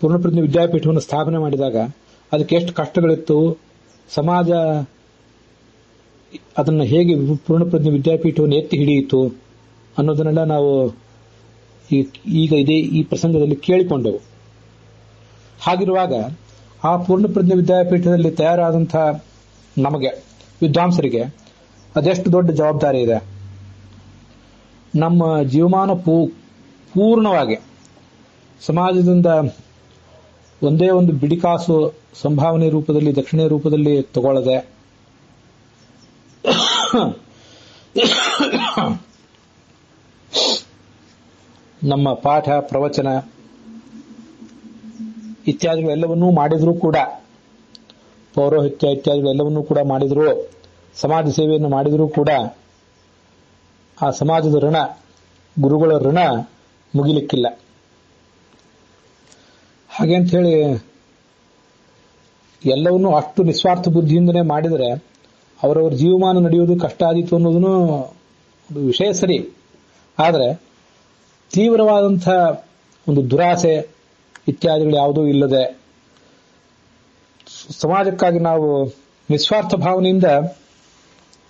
ಪೂರ್ಣಪ್ರಜ್ಞೆ ವಿದ್ಯಾಪೀಠವನ್ನು ಸ್ಥಾಪನೆ ಮಾಡಿದಾಗ ಅದಕ್ಕೆ ಎಷ್ಟು ಕಷ್ಟಗಳಿತ್ತು, ಸಮಾಜ ಅದನ್ನು ಹೇಗೆ ಪೂರ್ಣಪ್ರಜ್ಞೆ ವಿದ್ಯಾಪೀಠವನ್ನು ಎತ್ತಿ ಹಿಡಿಯಿತು ಅನ್ನೋದನ್ನೆಲ್ಲ ನಾವು ಈಗ ಈ ಪ್ರಸಂಗದಲ್ಲಿ ಕೇಳಿಕೊಂಡೆವು. ಹಾಗಿರುವಾಗ ಆ ಪೂರ್ಣಪ್ರಜ್ಞೆ ವಿದ್ಯಾಪೀಠದಲ್ಲಿ ತಯಾರಾದಂಥ ನಮಗೆ ವಿದ್ವಾಂಸರಿಗೆ ಅದೆಷ್ಟು ದೊಡ್ಡ ಜವಾಬ್ದಾರಿ ಇದೆ. ನಮ್ಮ ಜೀವಮಾನ ಪೂರ್ಣವಾಗಿ ಸಮಾಜದಿಂದ ಒಂದೇ ಒಂದು ಬಿಡಿಕಾಸು ಸಂಭಾವನೆ ರೂಪದಲ್ಲಿ, ದಕ್ಷಿಣೆ ರೂಪದಲ್ಲಿ ತಗೊಳ್ಳದೆ ನಮ್ಮ ಪಾಠ ಪ್ರವಚನ ಇತ್ಯಾದಿಗಳೆಲ್ಲವನ್ನೂ ಮಾಡಿದರೂ ಕೂಡ, ಪೌರೋಹಿತ್ಯ ಇತ್ಯಾದಿಗಳೆಲ್ಲವನ್ನೂ ಕೂಡ ಮಾಡಿದರೂ, ಸಮಾಜ ಸೇವೆಯನ್ನು ಮಾಡಿದರೂ ಕೂಡ ಆ ಸಮಾಜದ ಋಣ, ಗುರುಗಳ ಋಣ ಮುಗಿಲಿಕ್ಕಿಲ್ಲ. ಹಾಗೆಂತ ಹೇಳಿ ಎಲ್ಲವನ್ನೂ ಅಷ್ಟು ನಿಸ್ವಾರ್ಥ ಬುದ್ಧಿಯಿಂದನೇ ಮಾಡಿದರೆ ಅವರವರ ಜೀವಮಾನ ನಡೆಯುವುದು ಕಷ್ಟ ಆದೀತು ಅನ್ನೋದನ್ನು ಒಂದು ವಿಷಯ ಸರಿ. ಆದರೆ ತೀವ್ರವಾದಂಥ ಒಂದು ದುರಾಸೆ ಇತ್ಯಾದಿಗಳು ಯಾವುದೂ ಇಲ್ಲದೆ ಸಮಾಜಕ್ಕಾಗಿ ನಾವು ನಿಸ್ವಾರ್ಥ ಭಾವನೆಯಿಂದ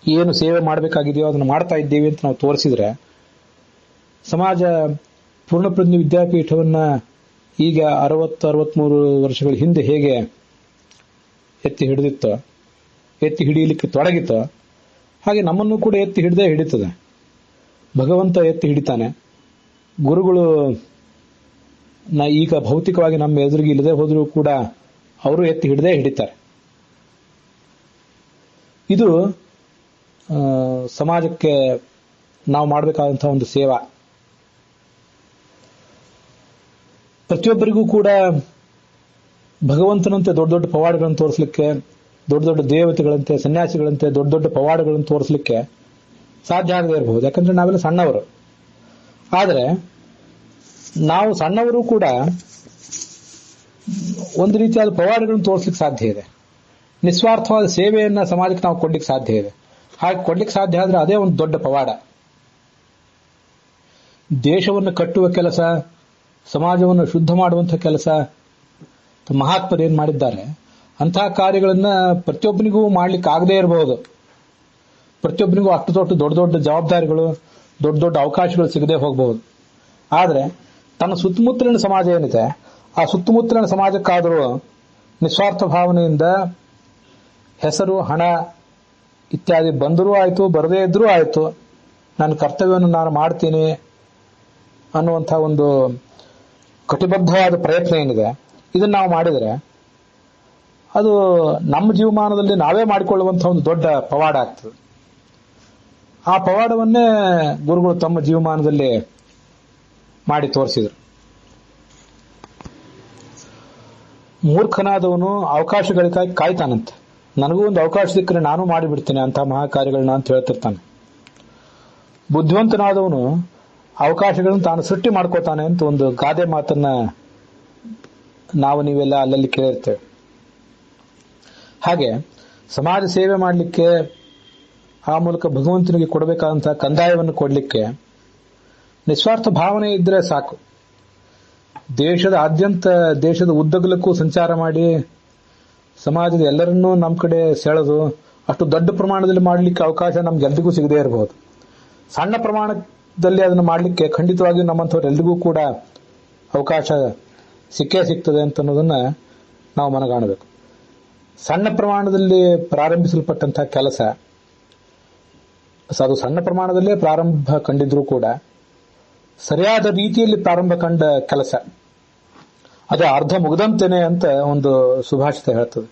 ಏನು ಸೇವೆ ಮಾಡಬೇಕಾಗಿದೆಯೋ ಅದನ್ನು ಮಾಡ್ತಾ ಇದ್ದೇವೆ ಅಂತ ನಾವು ತೋರಿಸಿದ್ರೆ, ಸಮಾಜ ಪೂರ್ಣಪ್ರಜ್ಞೆ ವಿದ್ಯಾಪೀಠವನ್ನ ಈಗ 60-63 ವರ್ಷಗಳ ಹಿಂದೆ ಹೇಗೆ ಎತ್ತಿ ಹಿಡಿದಿತ್ತೋ, ಎತ್ತಿ ಹಿಡಿಯಲಿಕ್ಕೆ ತೊಡಗಿತ್ತೋ, ಹಾಗೆ ನಮ್ಮನ್ನು ಕೂಡ ಎತ್ತಿ ಹಿಡಿದೇ ಹಿಡಿತದೆ. ಭಗವಂತ ಎತ್ತಿ ಹಿಡಿತಾನೆ. ಗುರುಗಳು ಈಗ ಭೌತಿಕವಾಗಿ ನಮ್ಮ ಎದುರಿಗೆ ಇಲ್ಲದೆ ಹೋದರೂ ಕೂಡ ಅವರು ಎತ್ತಿ ಹಿಡಿದೇ ಹಿಡಿತಾರೆ. ಇದು ಸಮಾಜಕ್ಕೆ ನಾವು ಮಾಡಬೇಕಾದಂತಹ ಒಂದು ಸೇವಾ. ಪ್ರತಿಯೊಬ್ಬರಿಗೂ ಕೂಡ ಭಗವಂತನಂತೆ ದೊಡ್ಡ ದೊಡ್ಡ ಪವಾಡಗಳನ್ನು ತೋರಿಸಲಿಕ್ಕೆ, ದೊಡ್ಡ ದೊಡ್ಡ ದೇವತೆಗಳಂತೆ, ಸನ್ಯಾಸಿಗಳಂತೆ ದೊಡ್ಡ ದೊಡ್ಡ ಪವಾಡಗಳನ್ನು ತೋರಿಸಲಿಕ್ಕೆ ಸಾಧ್ಯ ಆಗದೇ ಇರಬಹುದು. ಯಾಕಂದ್ರೆ ನಾವೆಲ್ಲ ಸಣ್ಣವರು. ಆದರೆ ನಾವು ಸಣ್ಣವರು ಕೂಡ ಒಂದು ರೀತಿಯಾದ ಪವಾಡಗಳನ್ನು ತೋರಿಸಲಿಕ್ಕೆ ಸಾಧ್ಯ ಇದೆ. ನಿಸ್ವಾರ್ಥವಾದ ಸೇವೆಯನ್ನ ಸಮಾಜಕ್ಕೆ ನಾವು ಕೊಡ್ಲಿಕ್ಕೆ ಸಾಧ್ಯ ಇದೆ. ಹಾಗೆ ಕೊಡ್ಲಿಕ್ಕೆ ಸಾಧ್ಯ ಆದ್ರೆ ಅದೇ ಒಂದು ದೊಡ್ಡ ಪವಾಡ. ದೇಶವನ್ನು ಕಟ್ಟುವ ಕೆಲಸ, ಸಮಾಜವನ್ನು ಶುದ್ಧ ಮಾಡುವಂತಹ ಕೆಲಸ ಮಹಾತ್ಮರು ಏನ್ ಮಾಡಿದ್ದಾರೆ, ಅಂತಹ ಕಾರ್ಯಗಳನ್ನ ಪ್ರತಿಯೊಬ್ಬನಿಗೂ ಮಾಡ್ಲಿಕ್ಕೆ ಆಗದೇ ಇರಬಹುದು. ಪ್ರತಿಯೊಬ್ಬನಿಗೂ ಅಷ್ಟು ದೊಡ್ಡ ದೊಡ್ಡ ಜವಾಬ್ದಾರಿಗಳು, ದೊಡ್ಡ ದೊಡ್ಡ ಅವಕಾಶಗಳು ಸಿಗದೆ ಹೋಗಬಹುದು. ಆದ್ರೆ ತನ್ನ ಸುತ್ತಮುತ್ತಲಿನ ಸಮಾಜ ಏನಿದೆ, ಆ ಸುತ್ತಮುತ್ತಲಿನ ಸಮಾಜಕ್ಕಾದರೂ ನಿಸ್ವಾರ್ಥ ಭಾವನೆಯಿಂದ ಹೆಸರು, ಹಣ ಇತ್ಯಾದಿ ಬಂದರೂ ಆಯ್ತು, ಬರದೇ ಇದ್ರೂ ಆಯ್ತು, ನನ್ನ ಕರ್ತವ್ಯವನ್ನು ನಾನು ಮಾಡ್ತೀನಿ ಅನ್ನುವಂಥ ಒಂದು ಕಟಿಬದ್ಧವಾದ ಪ್ರಯತ್ನ ಏನಿದೆ, ಇದನ್ನು ನಾವು ಮಾಡಿದರೆ ಅದು ನಮ್ಮ ಜೀವಮಾನದಲ್ಲಿ ನಾವೇ ಮಾಡಿಕೊಳ್ಳುವಂತಹ ಒಂದು ದೊಡ್ಡ ಪವಾಡ ಆಗ್ತದೆ. ಆ ಪವಾಡವನ್ನೇ ಗುರುಗಳು ತಮ್ಮ ಜೀವಮಾನದಲ್ಲಿ ಮಾಡಿ ತೋರಿಸಿದರು. ಮೂರ್ಖನಾದವನು ಅವಕಾಶಗಳಿಗಾಗಿ ಕಾಯ್ತಾನಂತೆ. ನನಗೂ ಒಂದು ಅವಕಾಶ ಸಿಕ್ಕರೆ ನಾನು ಮಾಡಿಬಿಡ್ತೇನೆ ಅಂತ ಮಹಾಕಾರ್ಯಗಳನ್ನ ಅಂತ ಹೇಳ್ತಿರ್ತಾನೆ. ಬುದ್ಧಿವಂತನಾದವನು ಅವಕಾಶಗಳನ್ನು ತಾನು ಸೃಷ್ಟಿ ಮಾಡ್ಕೋತಾನೆ ಅಂತ ಒಂದು ಗಾದೆ ಮಾತನ್ನ ನಾವು ನೀವೆಲ್ಲ ಅಲ್ಲಲ್ಲಿ ಕೇಳಿರ್ತೇವೆ. ಹಾಗೆ ಸಮಾಜ ಸೇವೆ ಮಾಡಲಿಕ್ಕೆ, ಆ ಮೂಲಕ ಭಗವಂತನಿಗೆ ಕೊಡಬೇಕಾದಂತಹ ಕಂದಾಯವನ್ನು ಕೊಡಲಿಕ್ಕೆ ನಿಸ್ವಾರ್ಥ ಭಾವನೆ ಇದ್ರೆ ಸಾಕು. ದೇಶದ ಉದ್ದಗಲಕ್ಕೂ ಸಂಚಾರ ಮಾಡಿ ಸಮಾಜದ ಎಲ್ಲರನ್ನೂ ನಮ್ಮ ಕಡೆ ಸೆಳೆದು ಅಷ್ಟು ದೊಡ್ಡ ಪ್ರಮಾಣದಲ್ಲಿ ಮಾಡಲಿಕ್ಕೆ ಅವಕಾಶ ನಮ್ಗೆಲ್ರಿಗೂ ಸಿಗದೇ ಇರಬಹುದು. ಸಣ್ಣ ಪ್ರಮಾಣದಲ್ಲಿ ಅದನ್ನು ಮಾಡಲಿಕ್ಕೆ ಖಂಡಿತವಾಗಿಯೂ ನಮ್ಮಂಥವ್ರೆಲ್ರಿಗೂ ಕೂಡ ಅವಕಾಶ ಸಿಕ್ಕೇ ಸಿಗ್ತದೆ ಅಂತ ಅನ್ನೋದನ್ನ ನಾವು ಮನಗಾಣಬೇಕು. ಸಣ್ಣ ಪ್ರಮಾಣದಲ್ಲಿ ಪ್ರಾರಂಭಿಸಲ್ಪಟ್ಟಂತಹ ಕೆಲಸ, ಅದು ಸಣ್ಣ ಪ್ರಮಾಣದಲ್ಲೇ ಪ್ರಾರಂಭ ಕಂಡಿದ್ರೂ ಕೂಡ ಸರಿಯಾದ ರೀತಿಯಲ್ಲಿ ಪ್ರಾರಂಭ ಕಂಡ ಕೆಲಸ ಅದು ಅರ್ಧ ಮುಗ್ದಂತೇನೆ ಅಂತ ಒಂದು ಸುಭಾಷಿತ ಹೇಳ್ತದೆ,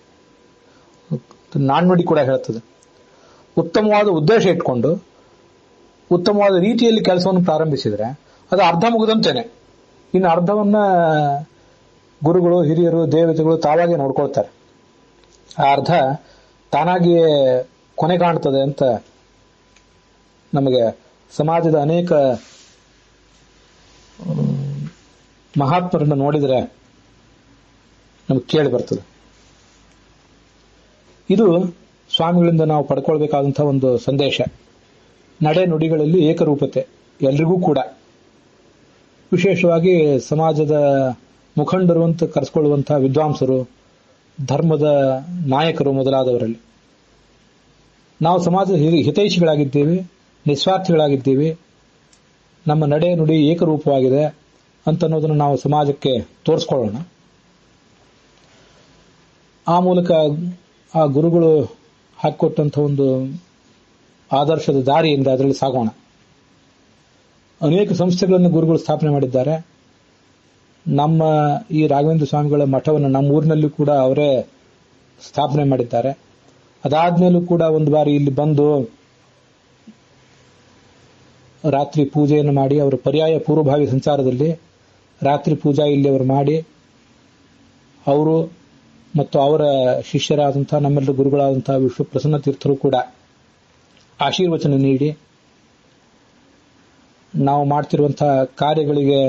ನಾಣ್ಣುಡಿ ಕೂಡ ಹೇಳ್ತದೆ. ಉತ್ತಮವಾದ ಉದ್ದೇಶ ಇಟ್ಕೊಂಡು ಉತ್ತಮವಾದ ರೀತಿಯಲ್ಲಿ ಕೆಲಸವನ್ನು ಪ್ರಾರಂಭಿಸಿದ್ರೆ ಅದು ಅರ್ಧ ಮುಗ್ದಂತೇನೆ. ಇನ್ನು ಅರ್ಧವನ್ನ ಗುರುಗಳು, ಹಿರಿಯರು, ದೇವತೆಗಳು ತಾವಾಗೇ ನೋಡ್ಕೊಳ್ತಾರೆ. ಆ ಅರ್ಧ ತಾನಾಗಿಯೇ ಕೊನೆ ಕಾಣ್ತದೆ ಅಂತ ನಮಗೆ ಸಮಾಜದ ಅನೇಕ ಮಹಾತ್ಮರನ್ನು ನೋಡಿದರೆ ನಮಗೆ ಕೇಳಿ ಬರ್ತದೆ. ಇದು ಸ್ವಾಮಿಗಳಿಂದ ನಾವು ಪಡ್ಕೊಳ್ಬೇಕಾದಂತಹ ಒಂದು ಸಂದೇಶ. ನಡೆ ನುಡಿಗಳಲ್ಲಿ ಏಕರೂಪತೆ ಎಲ್ರಿಗೂ ಕೂಡ, ವಿಶೇಷವಾಗಿ ಸಮಾಜದ ಮುಖಂಡರು ಅಂತ ಕರೆಸಿಕೊಳ್ಳುವಂತಹ ವಿದ್ವಾಂಸರು, ಧರ್ಮದ ನಾಯಕರು ಮೊದಲಾದವರಲ್ಲಿ ನಾವು ಸಮಾಜದ ಹಿತೈಷಿಗಳಾಗಿದ್ದೇವೆ, ನಿಸ್ವಾರ್ಥಿಗಳಾಗಿದ್ದೇವೆ, ನಮ್ಮ ನಡೆ ನುಡಿ ಏಕರೂಪವಾಗಿದೆ ಅಂತನ್ನೋದನ್ನು ನಾವು ಸಮಾಜಕ್ಕೆ ತೋರಿಸ್ಕೊಳ್ಳೋಣ. ಆ ಮೂಲಕ ಆ ಗುರುಗಳು ಹಾಕಿಕೊಟ್ಟಂಥ ಒಂದು ಆದರ್ಶದ ದಾರಿಯಿಂದ ಅದರಲ್ಲಿ ಸಾಗೋಣ. ಅನೇಕ ಸಂಸ್ಥೆಗಳನ್ನು ಗುರುಗಳು ಸ್ಥಾಪನೆ ಮಾಡಿದ್ದಾರೆ. ನಮ್ಮ ಈ ರಾಘವೇಂದ್ರ ಸ್ವಾಮಿಗಳ ಮಠವನ್ನು ನಮ್ಮ ಊರಿನಲ್ಲಿ ಕೂಡ ಅವರೇ ಸ್ಥಾಪನೆ ಮಾಡಿದ್ದಾರೆ. ಅದಾದ್ಮೇಲೂ ಕೂಡ ಒಂದು ಬಾರಿ ಇಲ್ಲಿ ಬಂದು ರಾತ್ರಿ ಪೂಜೆಯನ್ನು ಮಾಡಿ, ಅವರು ಪರ್ಯಾಯ ಪೂರ್ವಭಾವಿ ಸಂಚಾರದಲ್ಲಿ ರಾತ್ರಿ ಪೂಜಾ ಇಲ್ಲಿ ಅವರು ಮಾಡಿ, ಅವರು ಮತ್ತು ಅವರ ಶಿಷ್ಯರಾದಂತಹ ನಮ್ಮೆಲ್ಲರ ಗುರುಗಳಾದಂತಹ ವಿಶ್ವ ಪ್ರಸನ್ನ ತೀರ್ಥರು ಕೂಡ ಆಶೀರ್ವಚನ ನೀಡಿ, ನಾವು ಮಾಡ್ತಿರುವಂತಹ ಕಾರ್ಯಗಳಿಗೆ,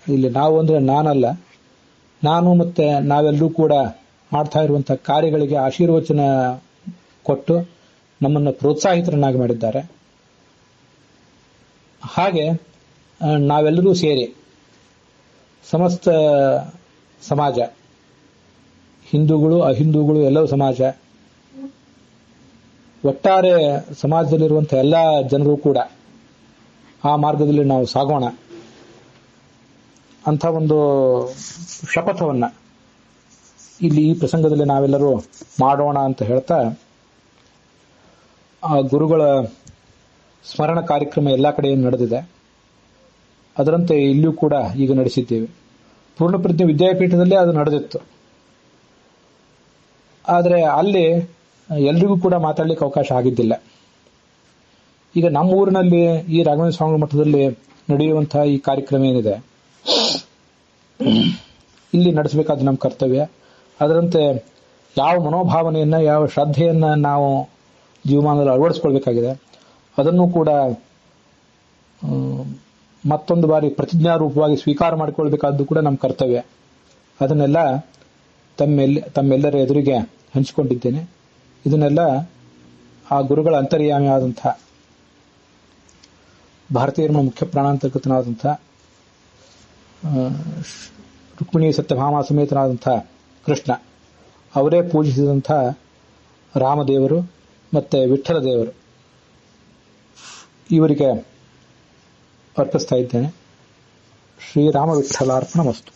ಇಲ್ಲಿ ನಾವು ಅಂದ್ರೆ ನಾನಲ್ಲ, ನಾನು ಮತ್ತೆ ನಾವೆಲ್ಲರೂ ಕೂಡ ಮಾಡ್ತಾ ಇರುವಂತಹ ಕಾರ್ಯಗಳಿಗೆ ಆಶೀರ್ವಚನ ಕೊಟ್ಟು ನಮ್ಮನ್ನು ಪ್ರೋತ್ಸಾಹಿತರನ್ನಾಗಿ ಮಾಡಿದ್ದಾರೆ. ಹಾಗೆ ನಾವೆಲ್ಲರೂ ಸೇರಿ ಸಮಸ್ತ ಸಮಾಜ, ಹಿಂದೂಗಳು ಅಹಿಂದೂಗಳು ಎಲ್ಲವೂ ಸಮಾಜ, ಒಟ್ಟಾರೆ ಸಮಾಜದಲ್ಲಿರುವಂತಹ ಎಲ್ಲ ಜನರು ಕೂಡ ಆ ಮಾರ್ಗದಲ್ಲಿ ನಾವು ಸಾಗೋಣ ಅಂತ ಒಂದು ಶಪಥವನ್ನ ಇಲ್ಲಿ ಈ ಪ್ರಸಂಗದಲ್ಲಿ ನಾವೆಲ್ಲರೂ ಮಾಡೋಣ ಅಂತ ಹೇಳ್ತಾ, ಆ ಗುರುಗಳ ಸ್ಮರಣ ಕಾರ್ಯಕ್ರಮ ಎಲ್ಲ ಕಡೆಯೂ ನಡೆದಿದೆ. ಅದರಂತೆ ಇಲ್ಲಿಯೂ ಕೂಡ ಈಗ ನಡೆಸಿದ್ದೇವೆ. ಪೂರ್ಣಪ್ರಜ್ಞೆ ವಿದ್ಯಾಪೀಠದಲ್ಲಿ ಅದು ನಡೆದಿತ್ತು. ಆದರೆ ಅಲ್ಲಿ ಎಲ್ರಿಗೂ ಕೂಡ ಮಾತಾಡ್ಲಿಕ್ಕೆ ಅವಕಾಶ ಆಗಿದ್ದಿಲ್ಲ. ಈಗ ನಮ್ಮ ಊರಿನಲ್ಲಿ ಈ ರಾಘವೇಂದ್ರ ಸ್ವಾಮಿ ಮಠದಲ್ಲಿ ನಡೆಯುವಂತಹ ಈ ಕಾರ್ಯಕ್ರಮ ಏನಿದೆ, ಇಲ್ಲಿ ನಡೆಸಬೇಕಾದ ನಮ್ಮ ಕರ್ತವ್ಯ. ಅದರಂತೆ ಯಾವ ಮನೋಭಾವನೆಯನ್ನ, ಯಾವ ಶ್ರದ್ಧೆಯನ್ನ ನಾವು ಜೀವಮಾನದಲ್ಲಿ ಅಳವಡಿಸ್ಕೊಳ್ಬೇಕಾಗಿದೆ, ಅದನ್ನು ಕೂಡ ಮತ್ತೊಂದು ಬಾರಿ ಪ್ರತಿಜ್ಞಾರೂಪವಾಗಿ ಸ್ವೀಕಾರ ಮಾಡಿಕೊಳ್ಬೇಕಾದ್ದು ಕೂಡ ನಮ್ಮ ಕರ್ತವ್ಯ. ಅದನ್ನೆಲ್ಲ ತಮ್ಮೆಲ್ಲರ ಎದುರಿಗೆ ಹಂಚಿಕೊಂಡಿದ್ದೇನೆ. ಇದನ್ನೆಲ್ಲ ಆ ಗುರುಗಳ ಅಂತರ್ಯಾಮಿ ಆದಂಥ, ಭಾರತೀಯರ ಮುಖ್ಯ ಪ್ರಾಣಾಂತರ್ಗತನಾದಂಥ, ರುಕ್ಮಿಣಿ ಸತ್ಯಭಾಮ ಸಮೇತನಾದಂಥ ಕೃಷ್ಣ, ಅವರೇ ಪೂಜಿಸಿದಂಥ ರಾಮದೇವರು ಮತ್ತೆ ವಿಠ್ಠಲ ದೇವರು, ಇವರಿಗೆ ಅರ್ಪಿಸ್ತಾ ಇದ್ದೇನೆ. ಶ್ರೀರಾಮ ವಿಠ್ಠಲಾರ್ಪಣ ವಸ್ತು.